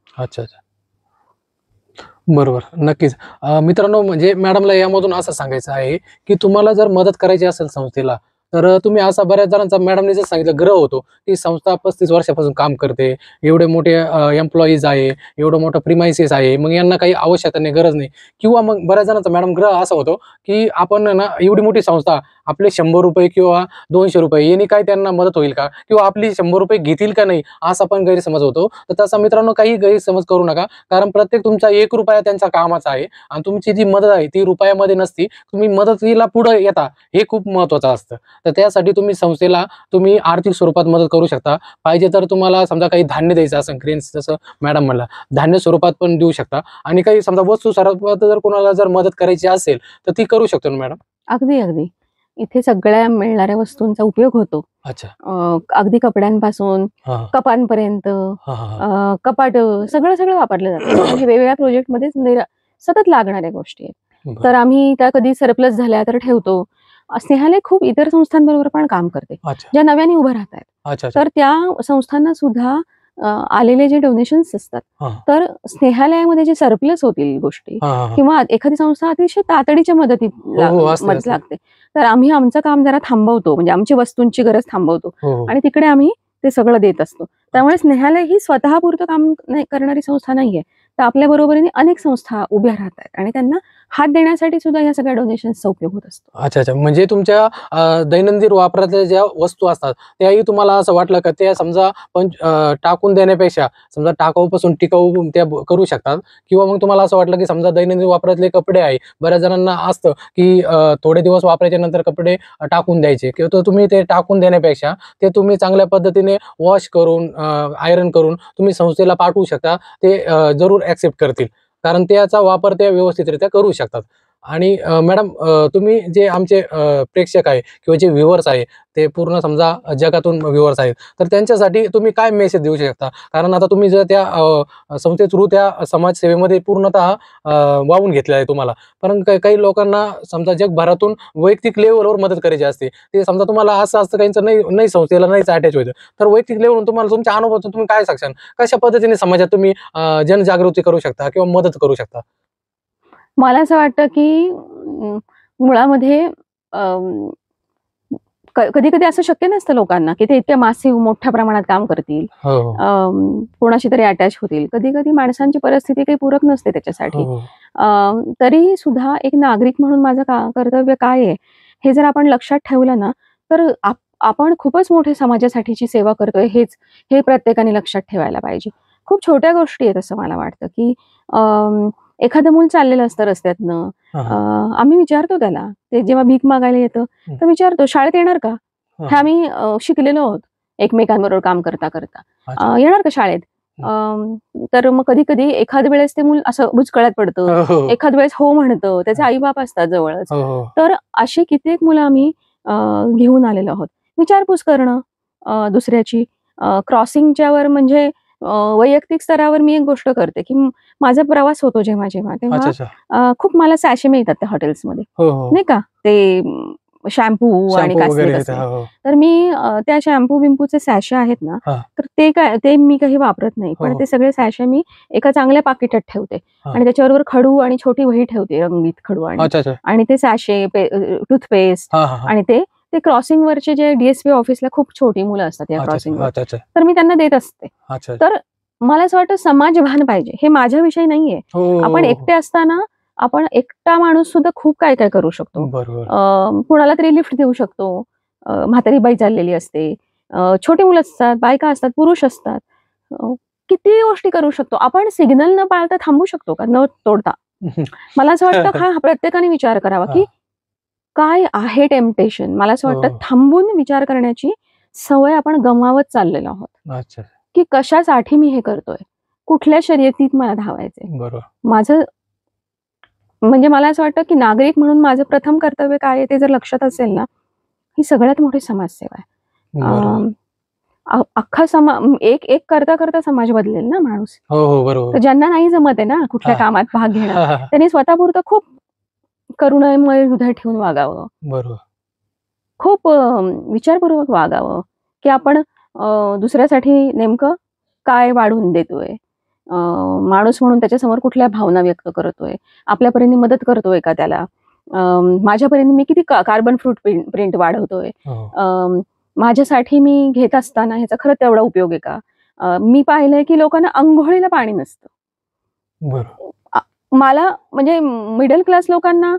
बरोबर, नक्कीच. मित्रांनो, म्हणजे मॅडमला यामधून असं सांगायचं आहे की तुम्हाला जर मदत करायची असेल संस्थेला, तर तुम्ही असा बऱ्याच जणांचा, मॅडमने जर सांगितलं, ग्रह होतो की संस्था 35 वर्षापासून काम करते, एवढे मोठे एम्प्लॉईज आहे, एवढं मोठं प्रिमायसेस आहे, मग यांना काही आवश्यकता नाही, गरज नाही. किंवा मग बऱ्याच जणांचा मॅडम ग्रह असा होतो की आपण ना एवढी मोठी संस्था, आपले 100 रुपये किंवा 200 रुपये यांनी काय त्यांना मदत होईल का, किंवा आपली 100 रुपये घेतील का नाही, असा पण गैरसमज होतो. तर तसा मित्रांनो काही गैरसमज करू नका, कारण प्रत्येक तुमचा 1 रुपया त्यांचा कामाचा आहे आणि तुमची जी मदत आहे ती रुपयामध्ये नसती. तुम्ही मदतीला पुढे येता, हे खूप महत्वाचं असतं. तर त्यासाठी तुम्ही संस्थेला तुम्ही आर्थिक स्वरूपात मदत करू शकता. पाहिजे तर तुम्हाला समजा काही धान्य द्यायचं असेल, ग्रेन्स जसं मॅडम म्हणला, धान्य स्वरूपात पण देऊ शकता. आणि काही समजा वस्तू स्वरूपात जर कोणाला जर मदत करायची असेल तर ती करू शकतो ना मॅडम? अगदी अगदी. इथे सगळ्या मिळणाऱ्या वस्तूंचा उपयोग होतो. अगदी कपड्यांपासून कपांपर्यंत, कपाट, सगळं सगळं वापरलं जातं. हे वेगवेगळ्या प्रोजेक्टमध्ये सतत लागणाऱ्या गोष्टी आहेत. तर आम्ही त्या कधी सरप्लस झाल्या तर ठेवतो. स्नेहालय खूप इतर संस्थांबरोबर पण काम करते ज्या नव्याने उभं राहत आहेत. तर त्या संस्थांना सुद्धा आलेले जे डोनेशन्स असतात, तर स्नेहालयामध्ये जे सरप्लस होतील गोष्टी किंवा एखादी संस्था अतिशय तातडीच्या मदत लागते, तर आम्ही आमचं काम जरा थांबवतो, म्हणजे आमची वस्तूंची गरज थांबवतो आणि तिकडे आम्ही ते सगळं देत असतो. त्यामुळे स्नेहालय ही स्वतःपुरतं काम करणारी संस्था नाहीये. तर आपल्या बरोबरीने अनेक संस्था उभ्या राहतात आणि त्यांना हात देण्यासाठी सुद्धा या सगळ्या डोनेशन्सचा उपयोग होत असतो. अच्छा अच्छा. म्हणजे तुमच्या दैनंदिन वापरातल्या ज्या वस्तू असतात त्याही तुम्हाला असं वाटलं का त्या समजा पण टाकून देण्यापेक्षा समजा टाकाऊपासून टिकाऊ त्या करू शकतात, किंवा मग तुम्हाला असं वाटलं की समजा दैनंदिन वापरातले कपडे आहे, बऱ्याच जणांना असतं की थोडे दिवस वापरायच्या नंतर कपडे टाकून द्यायचे, किंवा तो तुम्ही ते टाकून देण्यापेक्षा ते तुम्ही चांगल्या पद्धतीने वॉश करून आयरन करून तुम्ही संस्थेला पाठवू शकता, ते जरूर ॲक्सेप्ट करतील, कारण त्याचा वापर ते व्यवस्थितरित्या करू शकतात. आणि मॅडम, तुम्ही जे आमचे प्रेक्षक आहे किंवा जे व्ह्युअर्स आहे ते पूर्ण समजा जगातून व्ह्युअर्स आहेत, तर त्यांच्यासाठी तुम्ही काय मेसेज देऊ शकता? कारण आता तुम्ही जर त्या संस्थे थ्रू त्या समाजसेवेमध्ये पूर्णतः वाहून घेतलेलं आहे तुम्हाला, पण काही लोकांना समजा जगभरातून वैयक्तिक लेवलवर मदत करायची असते, ते समजा तुम्हाला असं असतं काहींचं नाही नाही संस्थेला नाहीच अटॅच व्हायचं, तर वैयक्तिक लेवलवरून तुम्हाला तुमच्या अनुभवातून तुम्ही काय सांगशाल? कशा पद्धतीने समाजात तुम्ही जनजागृती करू शकता किंवा मदत करू शकता? मला असं वाटतं की मुळामध्ये कधी-कधी असं शक्य नसतं लोकांना, की ते इतक्या मासिव मोठ्या प्रमाणात काम करतील. हो, हो. कोणाशी तरी अटॅच होतील. कधी-कधी माणसांची परिस्थिती काही पूरक नसते हो, त्याच्यासाठी. हो. तरी सुद्धा एक नागरिक म्हणून माझं कर्तव्य काय आहे, हे जर आपण लक्षात ठेवलं ना, तर आपण खूपच मोठी समाजासाठीची सेवा करतोय हे प्रत्येकाने लक्षात ठेवायला पाहिजे. खूप छोट्या गोष्टी आहेत असं मला वाटतं, की एखादं मूल चाललेलं असतं रस्त्यातनं. हां, हां. आम्ही विचारतो त्याला, ते जेव्हा भीक मागायला येतं, तर विचारतो, "शाळेत येणार का?" हां, हे आम्ही शिकलेलो आहोत एकमेकांबरोबर काम करता-करता. अच्छा. "येणार का शाळेत?" तर मग कधी-कधी एखाद वेळेस ते मूल असं बुचकळ्यात पडतं. हो, हो. एखाद वेळेस हो म्हणतं. त्याचे आई-बाप असतात जवळच. हो, हो. तर अशी कित्येक मुलं आम्ही घेऊन आलेलो आहोत. विचारपूस करणं दुसऱ्याची. क्रॉसिंगच्यावर म्हणजे वैयक्तिक स्तरावर मी एक गोष्ट करते, की माझा प्रवास होतो जेव्हा-जेव्हा, अच्छा, तेव्हा अच्छा. खूप मला सॅशे मिळतात त्या हॉटेल्समध्ये, हो, हो. नाही का? ते शॅम्पू आणि शॅम्पू वगैरे येतं. कसले-कसले. हो, हो. तर मी त्या शॅम्पू-बिम्पूचे सॅशे आहेत ना, हां. तर ते मी काही वापरत नाही. हो, पण हो. ते सगळे सॅशे मी एका चांगल्या पाकिटात ठेवते हां. आणि त्याच्याबरोबर खडू आणि छोटी वही ठेवते, रंगीत खडू आणि अच्छा, अच्छा. आणि ते सॅशे, टूथपेस्ट हां, हां, हां. आणि ते क्रॉसिंगवरचे जे डी-एस-पी ऑफिसला खूप छोटी मुलं असतात या अच्छा, अच्छा. क्रॉसिंगवर. अच्छा, अच्छा. तर मी त्यांना देत असते. अच्छा. तर मला असं वाटतं समाजभान पाहिजे. हे माझ्याविषयी नाहीये. हो, हो, आपण हो, हो. एकटे असताना आपण एकटा माणूस सुद्धा खूप काय-काय करू शकतो. बरोबर. कुणाला तरी लिफ्ट देऊ शकतो. म्हातारी बाई चाललेली असते. छोटी मुलं असतात, बायका असतात, पुरुष असतात. अ, किती गोष्टी करू शकतो. आपण सिग्नल न पाळता थांबू शकतो का न तोडता? मला असं वाटतं हा प्रत्येकाने विचार करावा, की हां. काय आहे टेम्पटेशन? मला असं हो, वाटतं हो. थांबून विचार करण्याची सवय आपण गमावत चाललेलो आहोत, अच्छा. की कशासाठी मी हे करतोय? कुठल्या शर्यतीत मला धावायचंय? बरोबर. माझं म्हणजे मला असं वाटतं, की नागरिक म्हणून माझं प्रथम कर्तव्य काय आहे ते जर लक्षात असेल ना, ही सगळ्यात मोठी समाजसेवा आहे. बरोबर. अख्खा एक करता-करता समाज बदलेल ना माणूस. हो, हो. तर बरोबर. ज्यांना नाही जमत आहे ना कुठल्या हां. कामात भाग घेणं, हां, हां, हां. त्यांनी स्वतःपुरतं खूप करुणामय हृदय ठेवून वागावं. बरोबर. खूप विचारपूर्वक वागावं, की आपण दुसऱ्यासाठी नेमकं काय वाढवून देतोय? अ, माणूस म्हणून त्याच्यासमोर कुठल्या भावना व्यक्त करतोय? आपल्या परीने मदत करतोय का त्याला? अ, माझ्या परीने मी किती कार्बन फूटप्रिंट वाढवतोय? हो, हो. माझ्यासाठी मी घेत असताना ह्याचा खरंच तेवढा उपयोग आहे का? मी पाहिलंय की लोकांना अंघोळीला पाणी नसतं. बरोबर. अ, मला म्हणजे मिडल क्लास लोकांना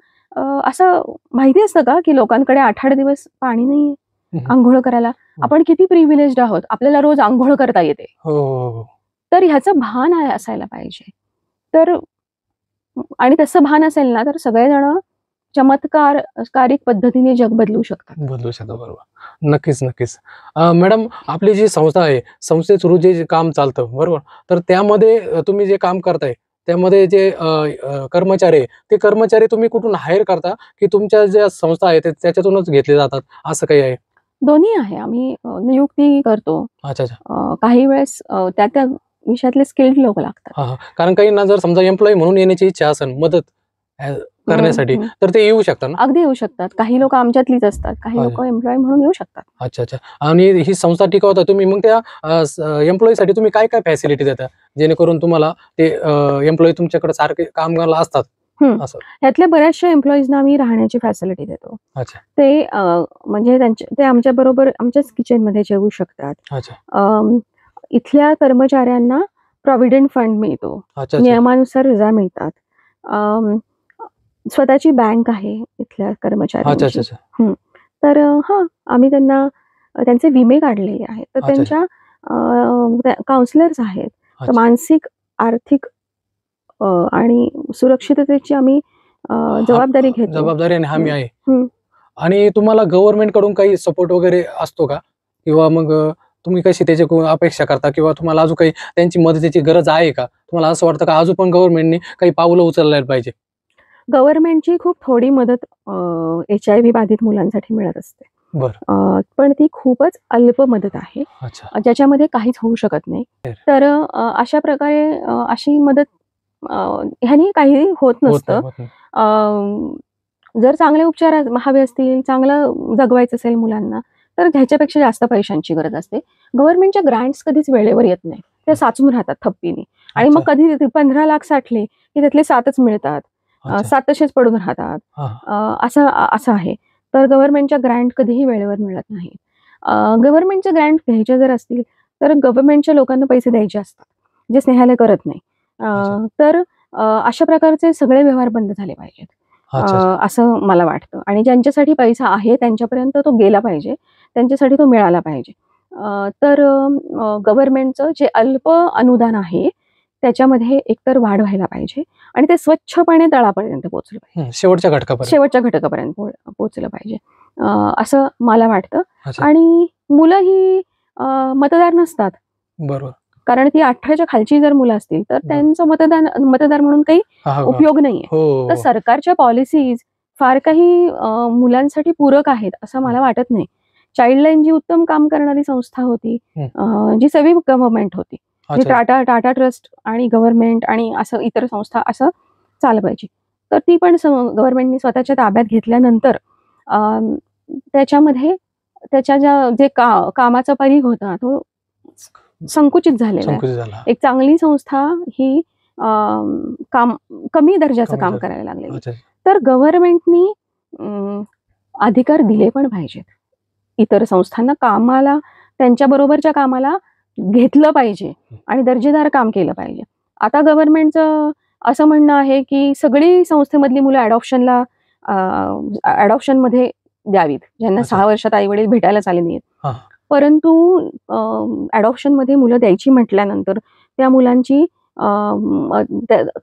असं माहिती असतं का, की लोकांकडे 8-8 दिवस पाणी नाहीये हं, हं. अंघोळ करायला? हं. आपण किती प्रिव्हिलेज्ड आहोत. आपल्याला रोज अंघोळ करता येते. हो, हो, हो. तर ह्याचं भान असायला पाहिजे. तर आणि तसं भान असेल ना, तर सगळेजण चमत्कारिक पद्धतीने जग बदलू शकतात. बदलू शकतो. बरोबर. नक्कीच, नक्कीच. मॅडम, आपली जी संस्था आहे, संस्थे थ्रू जे काम चालतं, बरोबर? तर त्यामध्ये तुम्ही जे काम करताय, त्यामध्ये जे कर्मचारी आहे, ते कर्मचारी तुम्ही कुठून हायर करता, की तुमच्या ज्या संस्था आहेत त्याच्यातूनच घेतले जातात, असं काही आहे? दोन्ही आहे. आम्ही नियुक्ती करतो. अच्छा, अच्छा. काही वेळेस त्या विषयातले स्किल्ड लोकं लागतात. हां, हां. कारण काहींना जर समजा एम्प्लॉयी म्हणून येण्याची इच्छा असेल, मदत हं, करण्यासाठी, हं. तर ते येऊ शकतात ना? अगदी येऊ शकतात. काही लोकं आमच्यातलीच असतात. काही अच्छा. लोकं एम्प्लॉयी म्हणून येऊ शकतात. अच्छा, अच्छा. आणि ही संस्था टिकवता तुम्ही, मग त्या एम्प्लॉयीसाठी तुम्ही काय-काय फॅसिलिटी देता? जेणेकरून तुम्हाला ते एम्प्लॉयी तुमच्याकडे सारखे कामाला असतात हं. असं? ह्यातल्या बऱ्याचशा एम्प्लॉईजना आम्ही राहण्याची फॅसिलिटी देतो. अच्छा, ते म्हणजे ते आमच्याबरोबर आमच्याच किचनमध्ये जेवू शकतात. अच्छा. इथल्या कर्मचाऱ्यांना प्रॉव्हिडंट फंड मिळतो, अच्छा नियमानुसार रजा मिळतात, स्वतःची बँक आहे इथल्या अच्छा कर्मचाऱ्यांची. अच्छा तर आम्ही त्यांना त्यांचे विमे काढलेले आहेत. तर अच्छा त्यांच्या काउन्सिलर्स आहेत. तर अच्छा मानसिक, आर्थिक आणि सुरक्षिततेची आम्ही जबाबदारी घेतो. जबाबदारी आणि हमी आहे. हं. आणि तुम्हाला गव्हर्नमेंट कडून काही सपोर्ट वगैरे असतो का? किंवा मग तुम्ही कशी त्याची अपेक्षा करता, किंवा तुम्हाला अजून काही त्यांची मदतीची गरज आहे का? तुम्हाला असं वाटतं का अजून पण गव्हर्नमेंटने काही पावलं उचलायला पाहिजे? गव्हर्नमेंटची खूप थोडी मदत HIV बाधित मुलांसाठी मिळत असते. पण ती खूपच अल्प मदत आहे, अच्छा ज्याच्यामध्ये काहीच होऊ शकत नाही. तर अशा प्रकारे अशी मदत ह्यानी काही होत नसतं. जर चांगले उपचार हवे असतील, चांगलं जगवायचं असेल मुलांना, तर ह्याच्यापेक्षा जास्त पैशांची गरज असते. गव्हर्नमेंटच्या ग्रँट्स कधीच वेळेवर येत नाही, त्या साचून राहतात थप्पीने. आणि मग कधी 15 लाख साठले की त्यातले 7च मिळतात, 7 तसेच पडून राहतात. असं आहे. तर गव्हर्नमेंटच्या ग्रँट कधीही वेळेवर मिळत नाही. गव्हर्नमेंटचे ग्रँट घ्यायचे जर असतील तर गव्हर्नमेंटच्या लोकांना पैसे द्यायचे असतात, जे स्नेहालय करत नाही. तर अशा प्रकारचे सगळे व्यवहार बंद झाले पाहिजेत, असं मला वाटतं. आणि ज्यांच्यासाठी पैसा आहे त्यांच्यापर्यंत तो गेला पाहिजे, त्यांच्यासाठी तो मिळाला पाहिजे. तर गव्हर्नमेंटचं जे अल्प अनुदान आहे त्याच्यामध्ये एकतर वाढ व्हायला पाहिजे आणि ते स्वच्छपणे तळापर्यंत पोहोचलं पाहिजे, शेवटच्या घटकापर्यंत पोहोचलं पाहिजे, असं मला वाटतं. आणि मुलं ही मतदार नसतात, बरोबर, कारण ती 18च्या खालची जर मुलं असतील तर त्यांचं मतदार म्हणून काही उपयोग नाहीये. तर सरकारच्या पॉलिसीज फार काही मुलांसाठी पूरक आहेत असं मला वाटत नाही. चाइल्डलाईन जी उत्तम काम करणारी संस्था होती, जी सेव्ही गव्हर्नमेंट होती, जी टाटा ट्रस्ट आणि गव्हर्नमेंट आणि असं इतर संस्था असं चालवायची, तर ती पण गव्हर्नमेंटनी स्वतःच्या ताब्यात घेतल्यानंतर त्याच्यामध्ये त्याच्या जे कामाचा परिघ होता तो संकुचित झालेला आहे. एक चांगली संस्था ही कमी दर्जाचं काम करायला लागलेली. तर गव्हर्नमेंटनी अधिकार दिले पण पाहिजेत इतर संस्थांना, कामाला, त्यांच्याबरोबरच्या कामाला घेतलं पाहिजे आणि दर्जेदार काम केलं पाहिजे. आता गव्हर्नमेंटचं असं म्हणणं आहे की सगळी संस्थेमधली मुलं ॲडॉप्शनमध्ये द्यावीत, ज्यांना 6 वर्षात आई वडील भेटायलाच आले नाहीत. परंतु ॲडॉप्शनमध्ये मुलं द्यायची म्हटल्यानंतर त्या मुलांची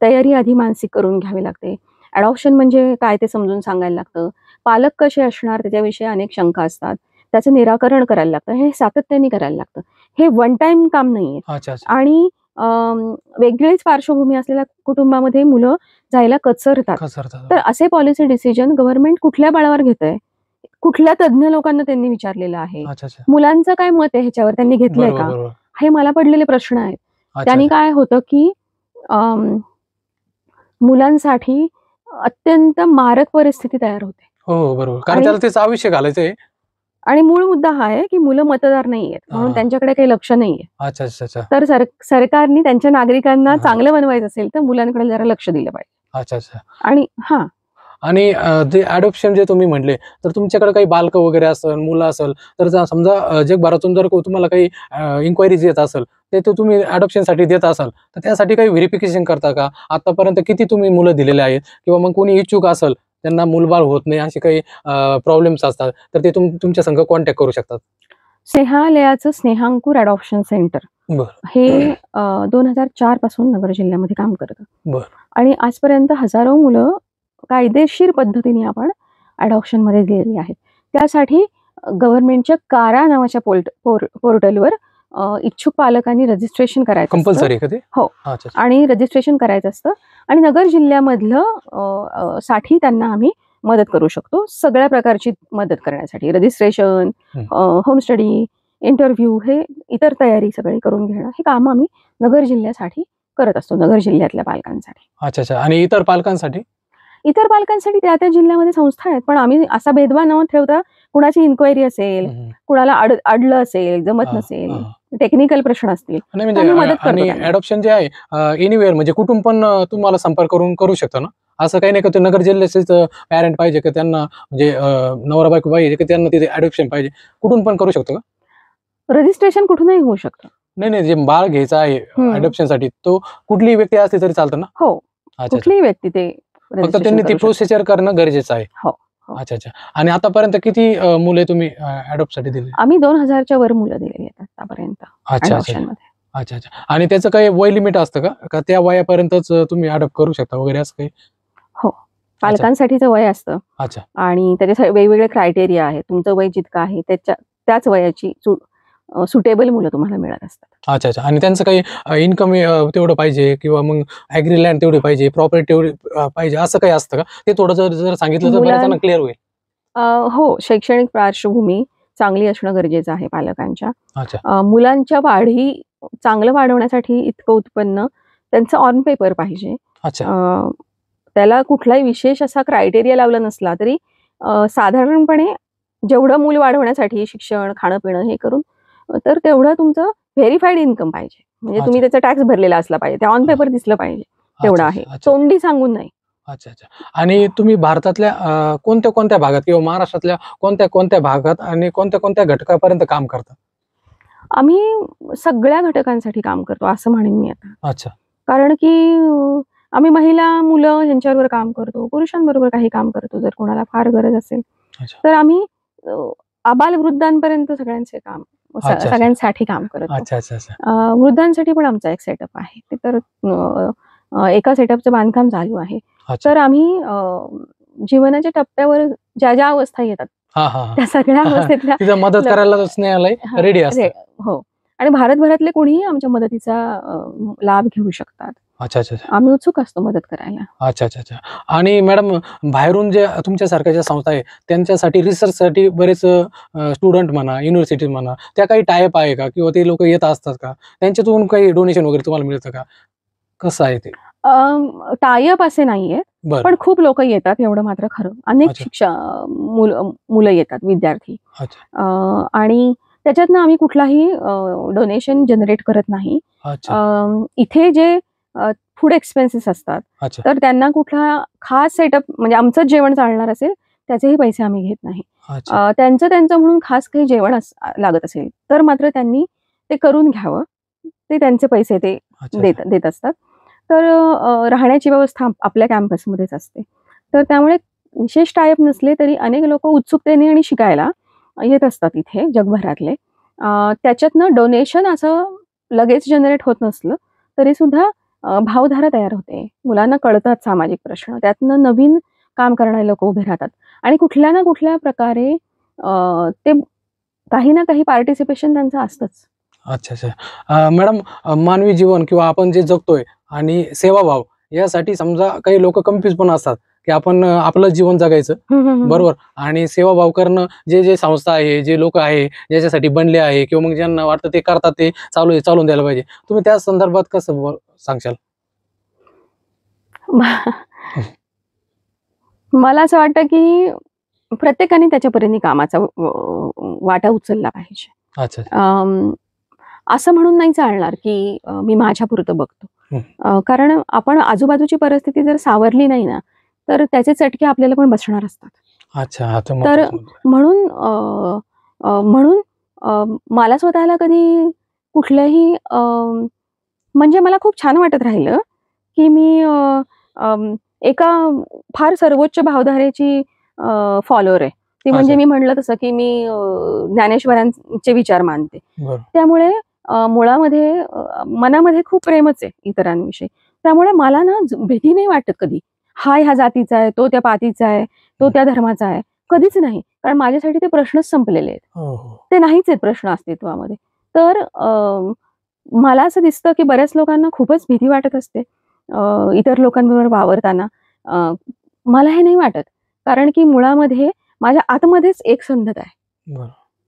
तयारी आधी मानसिक करून घ्यावी लागते. ॲडॉप्शन म्हणजे काय ते समजून सांगायला लागतं. पालक कसे असणार त्याच्याविषयी अनेक शंका असतात, त्याचं निराकरण करायला लागतं, हे सातत्याने करायला लागतं. हे वन टाइम काम नाहीये. आणि वेगळीच पार्श्वभूमी असलेल्या कुटुंबामध्ये मुलं जायला कचरतात. तर असे पॉलिसी डिसिजन गव्हर्नमेंट कुठल्या बळावर घेतंय, कुठल्या तज्ज्ञ लोकांना त्यांनी विचारलेलं आहे, मुलांचं काय मत आहे ह्याच्यावर त्यांनी घेतलंय का, हे मला पडलेले प्रश्न आहेत. त्यांनी काय होतं की मुलांसाठी अत्यंत मारक परिस्थिती तयार होते. बरोबर, कारण त्याला त्याचं आयुष्य घालायचंय. आणि मूळ मुद्दा हा आहे की मुलं मतदार नाहीयेत म्हणून त्यांच्याकडे काही लक्ष नाहीये. तर सरकारने त्यांच्या नागरिकांना चांगलं बनवायचं असेल तर मुलांकडे जरा लक्ष दिलं पाहिजे. आणि जे ॲडॉप्शन जे तुम्ही म्हटले, तर तुमच्याकडे काही बालक वगैरे असेल, मुलं असेल, तर समजा जगभरातून जर तुम्हाला काही इन्क्वायरीज येत असेल, ते तुम्ही ॲडॉप्शनसाठी देत असाल, तर त्यासाठी काही व्हेरिफिकेशन करता का? आतापर्यंत किती तुम्ही मुलं दिलेले आहेत, किंवा मग कोणी इच्छुक असेल, त्यांना मूलबाळ होत नाही, असे काही प्रॉब्लेम्स असतात, तर ते तुमच्या संघ कॉन्टॅक्ट करू शकतात. स्नेहालयाचं स्नेहांकुर ॲडॉप्शन सेंटर हे 2004 पासून नगर जिल्ह्यामध्ये काम करतं. आणि आजपर्यंत हजारो मुलं कायदेशीर पद्धतीने आपण ॲडॉप्शन मध्ये दिलेली आहेत. त्यासाठी गव्हर्नमेंटच्या कारा नावाच्या पोर्टलवर इच्छुक पालकांनी रजिस्ट्रेशन करायचं कंपल्सरी आहे का ते? हो, आणि रजिस्ट्रेशन करायचं असतं. आणि नगर जिल्ह्यामधलं साठी त्यांना आम्ही मदत करू शकतो, सगळ्या प्रकारची मदत करण्यासाठी. रजिस्ट्रेशन, होम स्टडी, इंटरव्ह्यू, हे इतर तयारी सगळी करून घेणं, हे काम आम्ही नगर जिल्ह्यासाठी करत असतो, नगर जिल्ह्यातल्या पालकांसाठी. आणि इतर पालकांसाठी त्या त्या जिल्ह्यामध्ये संस्था आहेत, पण आम्ही असा भेदभाव न ठेवता कुणाची इन्क्वायरी असेल, कुणाला अडलं असेल, जमत नसेल, टेक्निकल प्रश्न असतील, मदत करतो. ॲडॉप्शन जे आहे एनिवेअर, म्हणजे कुठून पण तुम्हाला संपर्क करू शकतो ना? असं काही नाही का ते नगर जिल्ह्याचेच पॅरेंट पाहिजे का, त्यांना म्हणजे नवरा बायको पाहिजे का, त्यांना तिथे ॲडॉप्शन पाहिजे, कुठून पण करू शकतो का? रजिस्ट्रेशन कुठूनही होऊ शकतं. नाही नाही, जे बाळ घ्यायचं आहे अडॉप्शन साठी तो कुठलीही व्यक्ती असली तरी चालतं ना? हो, अच्छा, कुठलीही व्यक्ती ते फक्त registration त्यांनी ती करू शकते. प्रोसिजर करणं गरजेचं आहे. हो, हो. अच्छा अच्छा. आणि आतापर्यंत किती मुले तुम्ही अडॉप्ट साठी दिली? आम्ही 2000च्या वर मुलं दिलेली आहेत आतापर्यंत अच्छा अच्छा adoption मध्ये. अच्छा अच्छा. आणि त्याचं काही वय लिमिट असतं का? का त्या वयापर्यंतच तुम्ही अडॉप्ट करू शकता वगैरे असं काही? हो, पालकांसाठीचं वय असतं अच्छा आणि त्याच्यासाठी वेगवेगळे क्रायटेरिया आहेत. तुमचं वय जितकं आहे त्याच वयाची सुटेबल मुलं तुम्हाला मिळत असतात. अच्छा अच्छा. आणि त्यांचं काही इन्कम तेवढं पाहिजे किंवा मग ॲग्री लँड तेवढी पाहिजे, प्रॉपर्टी तेवढी पाहिजे असं काही असतं का? ते थोडं जर सांगितलं तर बऱ्याच क्लिअर होईल. हो, शैक्षणिक पार्श्वभूमी चांगली असणं गरजेचं आहे पालकांच्या. अच्छा मुलांच्या वाढी चांगलं वाढवण्यासाठी इतकं उत्पन्न त्यांचं ऑन पेपर पाहिजे. अच्छा त्याला कुठलाही विशेष असा क्रायटेरिया लावला नसला तरी साधारणपणे जेवढं मूल वाढवण्यासाठी शिक्षण, खाणं-पिणं हे करून तर तेवढं तुमचं व्हेरिफाईड इन्कम पाहिजे. म्हणजे तुम्ही त्याचा टॅक्स भरलेला असला पाहिजे. ते ऑन पेपर दिसलं पाहिजे. तेवढं आहे. तोंडी सांगून नाही. अच्छा अच्छा. आणि तुम्ही भारतातल्या कोणत्या कोणत्या भागात किंवा महाराष्ट्रातल्या कोणत्या कोणत्या भागात आणि कोणत्या कोणत्या घटकापर्यंत काम करता? आम्ही सगळ्या घटकांसाठी काम करतो असं म्हणेन मी आता. अच्छा कारण की आम्ही महिला, मुलं ह्यांच्याबरोबर काम करतो. पुरुषांबरोबर काही काम करतो जर कोणाला फार गरज असेल. अच्छा तर आम्ही आबालवृद्धांपर्यंत सगळ्यांचे काम अच्छा. सगळ्यांसाठी काम करतो. अच्छा अच्छा अच्छा. वृद्धांसाठी पण आमचा एक सेटअप आहे. ते तर एका सेटअपचं बांधकाम चालू आहे. अच्छा तर आम्ही जीवनाच्या टप्प्यावर ज्या ज्या अवस्था येतात हा हा त्या सगळ्या अवस्थेतल्या तिथं मदत करायला स्नेहालय रेडी असतं. हो. आणि भारतभरातले कोणीही आमच्या मदतीचा लाभ घेऊ शकतात. अच्छा अच्छा अच्छा. आम्ही उत्सुक असतो मदत करायला. अच्छा अच्छा अच्छा. आणि मॅडम बाहेरून जे तुमच्यासारख्या ज्या संस्था आहे त्यांच्यासाठी रिसर्चसाठी बरेच स्टुडंट म्हणा, युनिव्हर्सिटी म्हणा, त्या काही टायअप आहे का? किंवा ते लोक येत असतात का? त्यांच्यातून काही डोनेशन वगैरे तुम्हाला मिळतं का? कसं आहे ते? टाय-अप असे नाहीये. बरं. पण खूप लोक येतात एवढं मात्र खरं. अनेक अच्छा. मुलं येतात, विद्यार्थी. अच्छा आणि त्याच्यातनं आम्ही कुठलाही डोनेशन जनरेट करत नाही. अच्छा इथे जे फूड एक्सपेन्सेस असतात, अच्छा तर त्यांना कुठला खास सेटअप म्हणजे आमचंच जेवण चालणार असेल, त्याचेही पैसे आम्ही घेत नाही. अच्छा त्यांचं म्हणून खास काही जेवण लागत असेल, तर मात्र त्यांनी ते करून घ्यावं. ते त्यांचे पैसे ते अच्छा देत असतात. तर राहण्याची व्यवस्था आपल्या कॅम्पसमध्येच असते. तर त्यामुळे विशेष टायअप नसले तरी अनेक लोकं उत्सुकतेने आणि शिकायला येत असतात इथे जगभरातले. त्याच्यातनं डोनेशन असं लगेच जनरेट होत नसलं तरीसुद्धा भावधारा तयार होते. मुलांना कळतात सामाजिक प्रश्न. त्यातनं नवीन काम करणारे लोकं उभे राहतात आणि कुठल्या ना कुठल्या प्रकारे ते काही ना काही पार्टिसिपेशन त्यांचं असतंच. अच्छा अच्छा. मॅडम मानवी जीवन किंवा आपण जे जगतोय आणि सेवाभाव यासाठी समजा काही लोक कन्फ्युज पण असतात की आपण आपलं जीवन जगायचं बरोबर आणि सेवाभाव करणं जे जे संस्था आहे, जे लोक आहे, ज्याच्यासाठी बनले आहे किंवा मग ज्यांना वाटतं ते करतात ते चालून द्यायला पाहिजे. तुम्ही त्या संदर्भात कसं सांगशाल? मला असं वाटतं की प्रत्येकाने त्याच्या परीने कामाचा वाटा उचलला पाहिजे. अच्छा असं म्हणून नाही चालणार की मी माझ्यापुरतं बघतो. कारण आपण आजूबाजूची परिस्थिती जर सावरली नाही ना, तर त्याचे चटके आपल्याला पण बसणार असतात. अच्छा तर म्हणून मला स्वतःला कधी कुठल्याही म्हणजे मला खूप छान वाटत राहिलं की मी एका फार सर्वोच्च भावधारेची फॉलोअर आहे. ती म्हणजे मी म्हणलं तसं की मी ज्ञानेश्वरांचे विचार मानते. त्यामुळे मुळामध्ये मनामध्ये खूप प्रेमच आहे इतरांविषयी. त्यामुळे मला ना भीती नाही वाटत कधी. हा ह्या जातीचा आहे, तो त्या पातीचा आहे, तो त्या धर्माचा आहे. कधीच नाही. कारण माझ्यासाठी ते प्रश्नच संपलेले आहेत. ते नाहीच आहेत प्रश्न अस्तित्वामध्ये. तर मला असं दिसतं की बऱ्याच लोकांना खूपच भीती वाटत असते इतर लोकांबरोबर वावरताना. मला हे नाही वाटत. कारण की मुळामध्ये माझ्या आतमध्येच एक संधत आहे.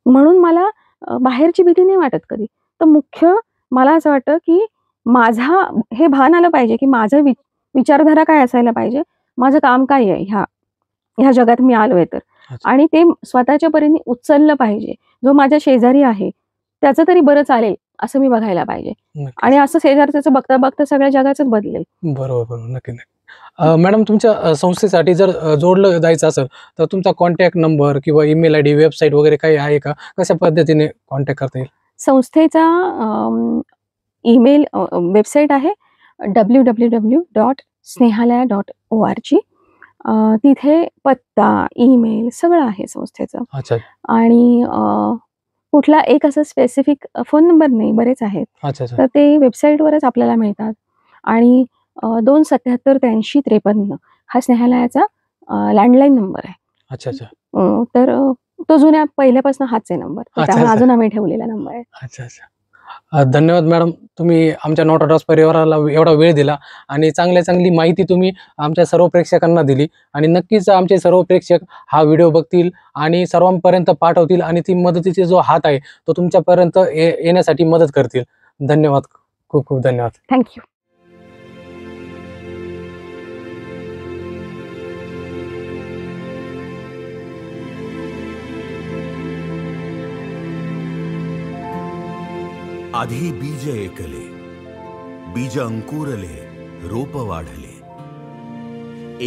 म्हणून मला बाहेरची भीती नाही वाटत कधी. तर मुख्य मला असं वाटतं की माझा हे भान आलं पाहिजे की माझं विचारधारा काय असायला पाहिजे, माझं काम काय आहे ह्या जगात मी आलोय तर. आणि ते स्वतःच्या परीने उचललं पाहिजे. जो माझ्या शेजारी आहे त्याचं तरी बरं चालेल असं मी बघायला पाहिजे. आणि असं शेजारचं बघता बघता सगळ्या जगाचंच बदलेल. बरोबर नक्की नक्की. मॅडम तुमच्या संस्थेसाठी जर जोडलं जायचं असेल तर तुमचा कॉन्टॅक्ट नंबर किंवा ईमेल आयडी, वेबसाईट वगैरे काही आहे का? कशा पद्धतीने कॉन्टॅक्ट करता येईल? संस्थेचा ईमेल वेबसाईट आहे www.snehalaya.org. तिथे पत्ता, ईमेल सगळं आहे संस्थेचं. अच्छा आणि कुठला एक असा स्पेसिफिक फोन नंबर नाही, बरेच आहेत. अच्छा अच्छा तर ते वेबसाईटवरच आपल्याला मिळतात. आणि 2778353 हा स्नेहालयाचा लँडलाईन नंबर आहे. अच्छा अच्छा तर तो जुन्या पहिल्यापासून हाच आहे नंबर. तर अच्छा, त्यामुळे अच्छा. अजून आम्ही ठेवलेला नंबर आहे. अच्छा अच्छा धन्यवाद मॅडम, तुम्ही आमच्या नॉट डॉट्स परिवाराला एवढा वेळ दिला आणि चांगली माहिती तुम्ही आमच्या सर्व प्रेक्षकांना दिली. आणि नक्कीच आमचे सर्व प्रेक्षक हा व्हिडिओ बघतील आणि सर्वांपर्यंत पाठवतील आणि ती मदतीचा जो हात आहे तो तुमच्यापर्यंत येण्यासाठी मदत करतील. धन्यवाद, खूप खूप धन्यवाद. थँक्यू. आधी बीज ऐकले, बीज अंकुरले, रोप वाढले.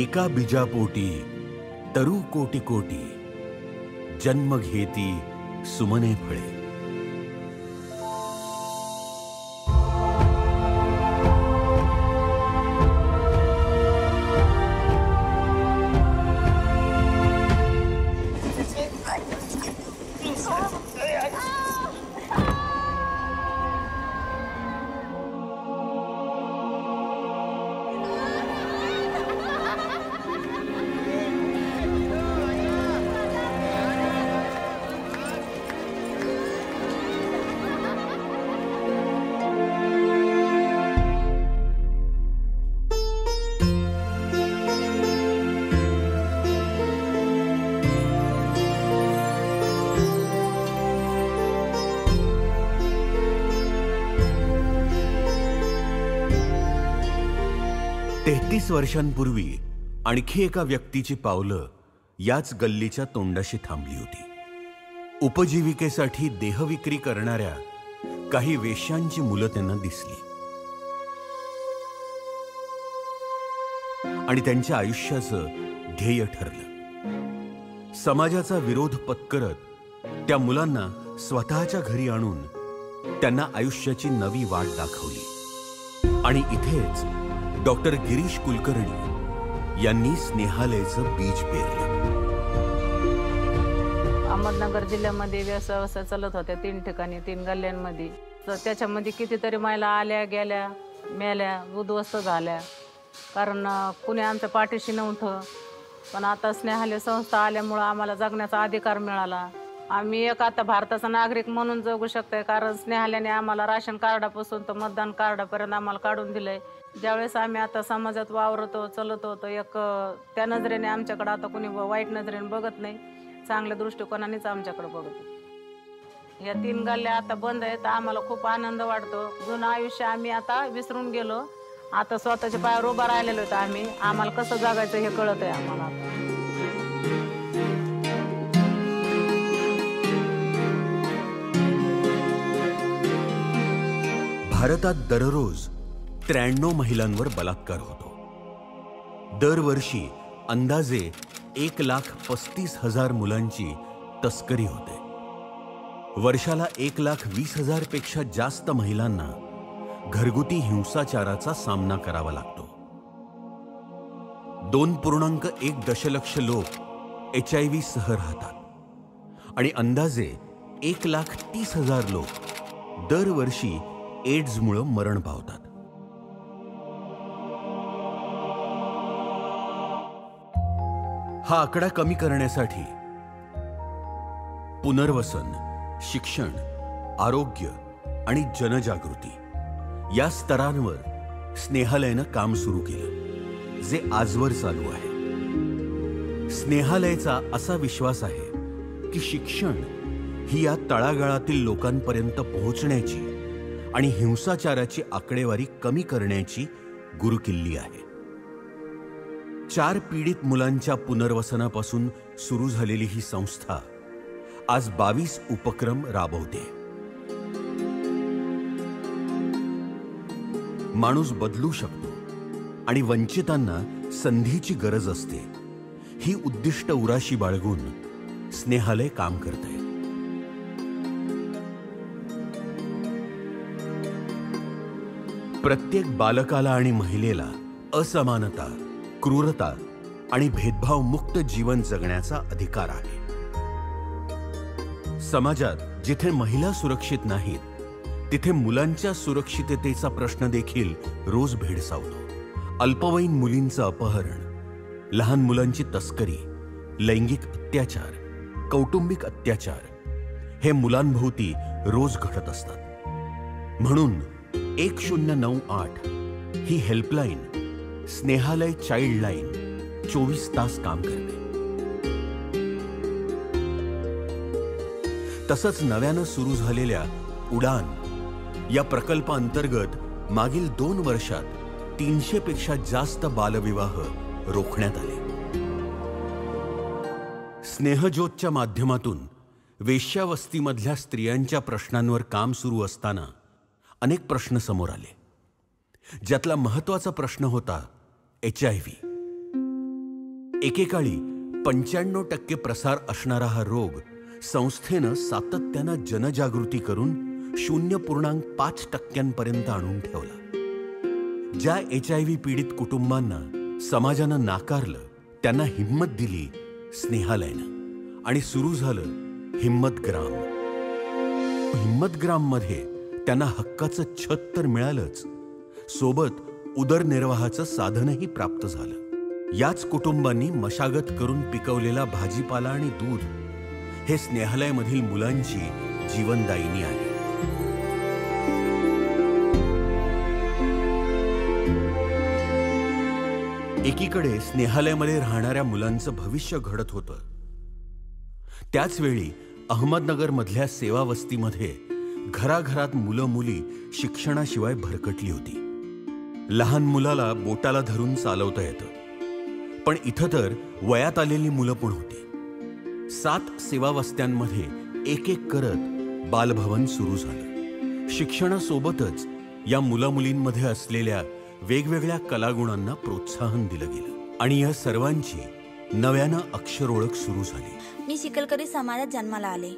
एका बीजापोटी तरु कोटी कोटी, जन्म घेती सुमने फळे. तेहतीस वर्षांपूर्वी आणखी एका व्यक्तीची पावलं याच गल्लीच्या तोंडाशी थांबली होती. उपजीविकेसाठी देहविक्री करणाऱ्या काही वेश्यांची मुलं त्यांना दिसली आणि त्यांच्या आयुष्याचं ध्येय ठरलं. समाजाचा विरोध पत्करत त्या मुलांना स्वतःच्या घरी आणून त्यांना आयुष्याची नवी वाट दाखवली. आणि इथेच डॉक्टर गिरीश कुलकर्णी यांनी स्नेहालयाचं बीज पेरलं. अहमदनगर जिल्ह्यामध्ये व्यवसाय चालत होत्या 3 ठिकाणी 3 गल्ल्यांमध्ये. तर त्याच्यामध्ये कितीतरी महिला आल्या गेल्या, मेल्या, उद्ध्वस्त झाल्या, कारण कुणी आमच्या पाठीशी नव्हतं. पण आता स्नेहालय संस्था आल्यामुळं आम्हाला जगण्याचा अधिकार मिळाला. आम्ही एक आता भारताचा नागरिक म्हणून जगू शकतोय, कारण स्नेहालयाने आम्हाला राशन कार्डापासून तर मतदान कार्डापर्यंत आम्हाला काढून दिलंय. ज्यावेळेस आम्ही आता समाजात वावरतो चलत होतो, एक त्या नजरेने आमच्याकडे आता कुणी वाईट नजरेने बघत नाही, चांगल्या दृष्टिकोनानेच आमच्याकडे बघतो. या 3 गल्ल्या आता बंद आहेत. आम्हाला खूप आनंद वाटतो. जुनं आयुष्य आम्ही आता विसरून गेलो. आता स्वतःच्या पायावर उभा राहिलेलो होतो आम्ही. आम्हाला कसं जगायचं हे कळत आहे आम्हाला. भारतात दररोज 93 महिलांवर बलात्कार होतो. दरवर्षी अंदाजे 1,35,000 मुलांची तस्करी होते. वर्षाला 1,20,000 पेक्षा जास्त महिलांना घरगुती हिंसाचाराचा सामना करावा लागतो. 2.1 दशलक्ष लोक HIV सह राहतात आणि अंदाजे 1,30,000 लोक दरवर्षी एड्समुळे मरण पावतात. हा आकडा कमी करण्यासाठी पुनर्वसन, शिक्षण, आरोग्य आणि जनजागृती या स्तरांवर स्नेहालयानं काम सुरू केलं, जे आजवर चालू आहे. स्नेहालयाचा असा विश्वास आहे की शिक्षण ही या तळागाळातील लोकांपर्यंत पोहोचण्याची आणि हिंसाचाराची आकडेवारी कमी करण्याची गुरुकिल्ली आहे. 4 पीडित मुलांच्या पुनर्वसनापासून सुरू झालेली ही संस्था आज 22 उपक्रम राबवते. माणूस बदलू शकतो आणि वंचितांना संधीची गरज असते, ही उद्दिष्ट उराशी बाळगून स्नेहालय काम करते. प्रत्येक बालकाला आणि महिलेला असमानता, क्रूरता आणि भेदभाव मुक्त जीवन जगण्याचा अधिकार आहे. समाजात जिथे महिला सुरक्षित नाहीत, तिथे मुलांच्या सुरक्षिततेचा प्रश्न देखील रोज भेडसावतो. अल्पवयीन मुलींचं अपहरण, लहान मुलांची तस्करी, लैंगिक अत्याचार, कौटुंबिक अत्याचार हे मुलांभोवती रोज घडत असतात. म्हणून 1098 ही हेल्पलाईन, स्नेहालय चाइल्ड लाईन 24 तास काम करते. तसंच नव्यानं सुरू झालेल्या उडान या प्रकल्पाअंतर्गत मागील 2 वर्षात 300 पेक्षा जास्त बालविवाह रोखण्यात आले. स्नेहज्योतच्या माध्यमातून वेश्यावस्तीमधल्या स्त्रियांच्या प्रश्नांवर काम सुरू असताना अनेक प्रश्न समोर आले. ज्यातला महत्त्वाचा प्रश्न होता HIV. एकेकाळी 95% प्रसार असणारा हा रोग संस्थेनं सातत्यानं जनजागृती करून 0.5% पर्यंत आणून ठेवला. ज्या HIV पीडित कुटुंबांना समाजानं नाकारलं, त्यांना हिम्मत दिली स्नेहालयनं आणि सुरू झालं हिम्मत ग्राम. हिम्मत ग्राम मध्ये त्यांना हक्काचं छत तर मिळालंच, सोबत उदरनिर्वाहाचं साधनही प्राप्त झालं. याच कुटुंबांनी मशागत करून पिकवलेला भाजीपाला आणि दूध हे स्नेहालयमधील मुलांची जीवनदायिनी आहे. एकीकडे स्नेहालयमध्ये राहणाऱ्या मुलांचं भविष्य घडत होतं, त्याचवेळी अहमदनगरमधल्या सेवावस्तीमध्ये घराघरात मुलं मुली शिक्षणाशिवाय भरकटली होती. लहान मुलाला बोटाला धरून चालवता येतं, पण इथं तर वयात आलेली मुलं पण होती. 7 सेवावस्त्यांमध्ये एक एक करत बालभवन सुरू झालं. शिक्षणासोबतच या मुलामुलींमध्ये असलेल्या वेगवेगळ्या कलागुणांना प्रोत्साहन दिलं गेलं आणि या सर्वांची नव्यानं अक्षर ओळख सुरू झाली. मी चिखलकरी समाजात जन्माला आले.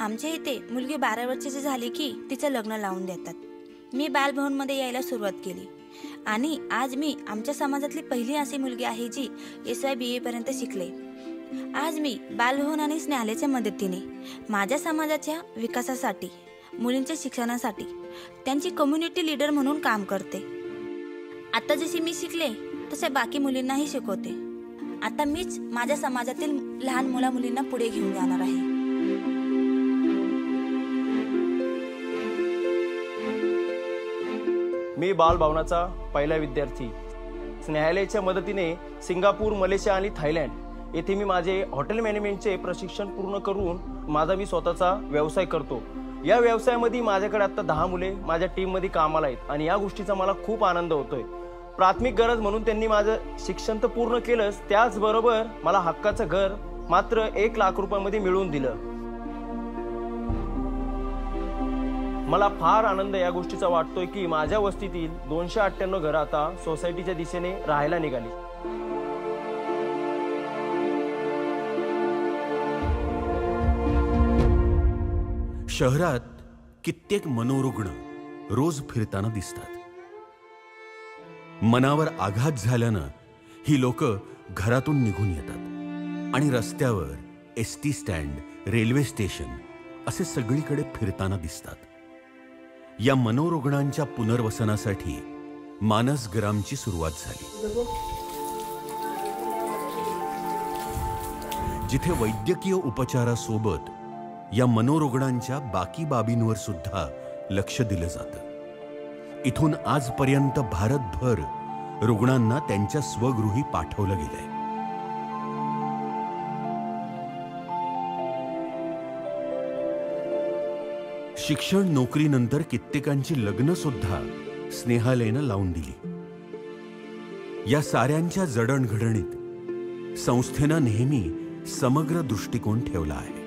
आमच्या इथे मुलगी 12 वर्षाची झाली की तिचं लग्न लावून देतात. मी बालभवनमध्ये यायला सुरुवात केली आणि आज मी आमच्या समाजातली पहिली अशी मुलगी आहे जी SYBA पर्यंत शिकले. आज मी बालभवन आणि स्नेहालयाच्या मदतीने माझ्या समाजाच्या विकासासाठी, मुलींच्या शिक्षणासाठी त्यांची कम्युनिटी लीडर म्हणून काम करते. आता जशी मी शिकले तसे बाकी मुलींनाही शिकवते. आता मीच माझ्या समाजातील लहान मुला मुलींना पुढे घेऊन जाणार आहे. मी बालभवनाचा पहिला विद्यार्थी. स्नेहालयाच्या मदतीने सिंगापूर, मलेशिया आणि थायलंड येथे मी माझे हॉटेल मॅनेजमेंटचे प्रशिक्षण पूर्ण करून माझा मी स्वतःचा व्यवसाय करतो. या व्यवसायामध्ये माझ्याकडे आता 10 मुले माझ्या टीममध्ये कामाला आहेत आणि या गोष्टीचा मला खूप आनंद होतोय. प्राथमिक गरज म्हणून त्यांनी माझं शिक्षण तर पूर्ण केलंच, त्याचबरोबर मला हक्काचं घर मात्र 1 लाख रुपयामध्ये मिळवून दिलं. मला फार आनंद या गोष्टीचा वाटतोय की माझ्या वस्तीतील 298 घरं आता सोसायटीच्या दिशेने राहायला निघाली. शहरात कित्येक मनोरुग्ण रोज फिरताना दिसतात. मनावर आघात झाल्यानं ही लोक घरातून निघून येतात आणि रस्त्यावर ST स्टँड, रेल्वे स्टेशन असे सगळीकडे फिरताना दिसतात. या मनोरुग्णांच्या पुनर्वसनासाठी मानस ग्रामची सुरुवात झाली, जिथे वैद्यकीय उपचारासोबत या मनोरुग्णांच्या बाकी बाबींवर सुद्धा लक्ष दिलं जातं. इथून आजपर्यंत भारतभर रुग्णांना त्यांच्या स्वगृही पाठवलं गेलंय. शिक्षण, नोकरीनंतर कित्येकांची लग्न सुद्धा स्नेहालयानं लावून दिली. या साऱ्यांच्या जडणघडणीत संस्थेनं नेहमी समग्र दृष्टिकोन ठेवला आहे.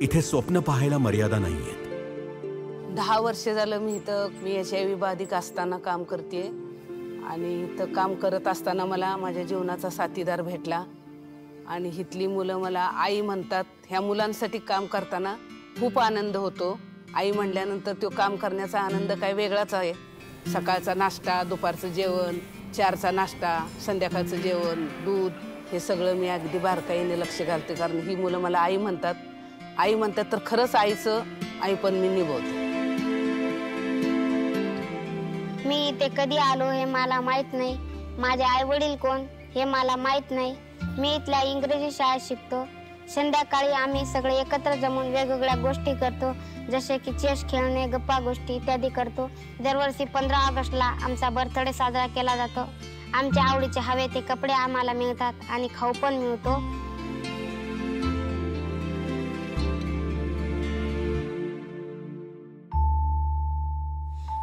इथे स्वप्न पाहायला मर्यादा नाहीयेत. 10 वर्ष झालं मी HIV बाधित असताना काम करते आणि इथं काम करत असताना मला माझ्या जीवनाचा साथीदार भेटला आणि इथली मुलं मला आई म्हणतात. ह्या मुलांसाठी काम करताना खूप आनंद होतो. आई म्हणल्यानंतर तो काम करण्याचा आनंद काय वेगळाच आहे. सकाळचा नाश्ता, दुपारचं जेवण, 4चा नाश्ता, संध्याकाळचं जेवण, दूध, हे सगळं मी अगदी बारकाईने लक्ष घालते. कारण ही मुलं मला आई म्हणतात तर खरंच आईचं आईपण मी निभवते. मी इथे कधी आलो हे मला माहित नाही. माझे आई वडील कोण हे मला माहित नाही. मी इथल्या इंग्रजी शाळेत शिकतो. संध्याकाळी आम्ही सगळे एकत्र जमून वेगवेगळ्या गोष्टी करतो, जसे की चेस खेळणे, गप्पा गोष्टी इत्यादी करतो. दरवर्षी 15 ऑगस्टला आमचा बर्थडे साजरा केला जातो. आमच्या आवडीचे हवे ते कपडे आम्हाला मिळतात आणि खाऊ पण मिळतो.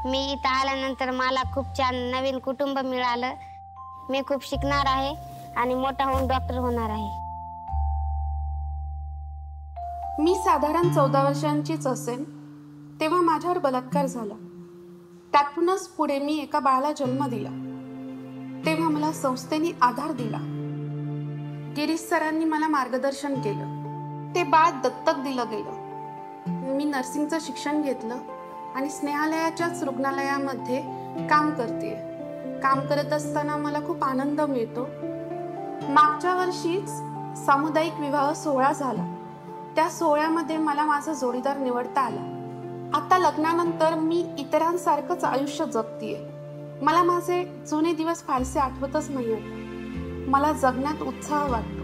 मी इथं आल्यानंतर मला खूप छान नवीन कुटुंब मिळालं. मी खूप शिकणार आहे आणि मोठा होऊन डॉक्टर होणार आहे. मी साधारण 14 वर्षांचीच असेल तेव्हा माझ्यावर बलात्कार झाला. त्यातूनच पुढे मी एका बाळाला जन्म दिला. तेव्हा मला संस्थेने आधार दिला. गिरीश सरांनी मला मार्गदर्शन केलं. ते बाळ दत्तक दिलं गेलं. मी नर्सिंगचं शिक्षण घेतलं आणि स्नेहालयाच्याच रुग्णालयामध्ये काम करते. काम करत असताना मला खूप आनंद मिळतो. मागच्या वर्षीच सामुदायिक विवाह सोहळा झाला. त्या सोहळ्यामध्ये मला माझा जोडीदार निवडता आला. आता लग्नानंतर मी इतरांसारखंच आयुष्य जगतीये. मला माझे जुने दिवस फारसे आठवतच नाही. मला जगण्यात उत्साह वाटतो.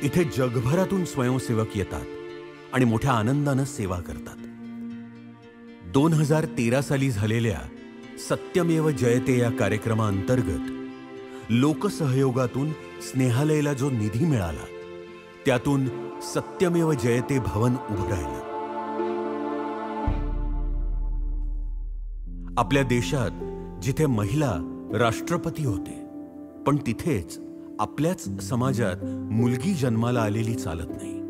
इथे जगभरातून स्वयंसेवक येतात आणि मोठ्या आनंदानं सेवा करतात. 2013 साली झालेल्या सत्यमेव जयते या कार्यक्रमाअंतर्गत लोकसहयोगातून स्नेहालयाला जो निधी मिळाला त्यातून सत्यमेव जयते भवन उभं राहिलं. आपल्या देशात जिथे महिला राष्ट्रपती होते, पण तिथेच आपल्याच समाजात मुलगी जन्माला आलेली चालत नाही.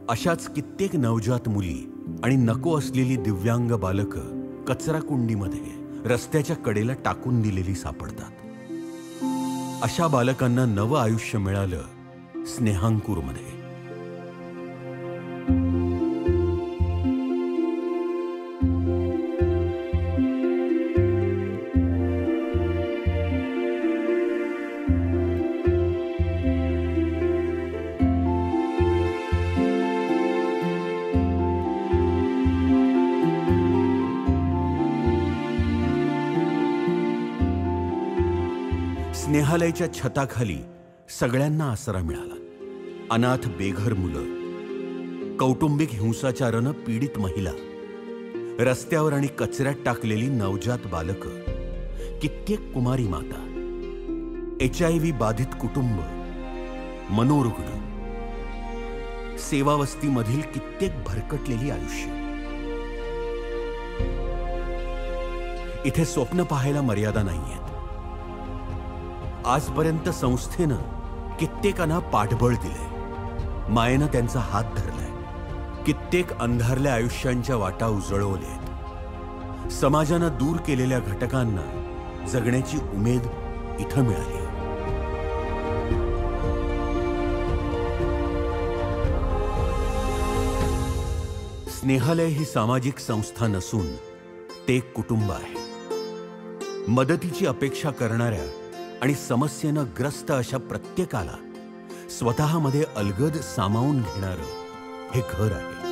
अशाच कित्येक नवजात मुली आणि नको असलेली दिव्यांग बालकं कचराकुंडीमध्ये रस्त्याच्या कडेला टाकून दिलेली सापडतात. अशा बालकांना नवं आयुष्य मिळालं स्नेहांकुरमध्ये. स्नेहालयाच्या छताखाली सगळ्यांना आसरा मिळाला. अनाथ बेघर मुलं, कौटुंबिक हिंसाचारानं पीडित महिला, रस्त्यावर आणि कचऱ्यात टाकलेली नवजात बालकं, कित्येक कुमारी माता, HIV बाधित कुटुंब, मनोरुग्ण, सेवावस्तीमधील कित्येक भरकटलेली आयुष्य. इथे स्वप्न पाहायला मर्यादा नाहीयेत. आजपर्यंत संस्थेनं कित्येकांना पाठबळ दिले, मायेनं त्यांचा हात धरलाय, कित्येक अंधारल्या आयुष्यांच्या वाटा उजळवल्यात. समाजानं दूर केलेल्या घटकांना जगण्याची उमेद इथं मिळाली. स्नेहालय ही सामाजिक संस्था नसून ते एक कुटुंब आहे. मदतीची अपेक्षा करणाऱ्या आणि समस्येनं ग्रस्त अशा प्रत्येकाला स्वतःमध्ये अलगद सामावून घेणारं हे घर आहे.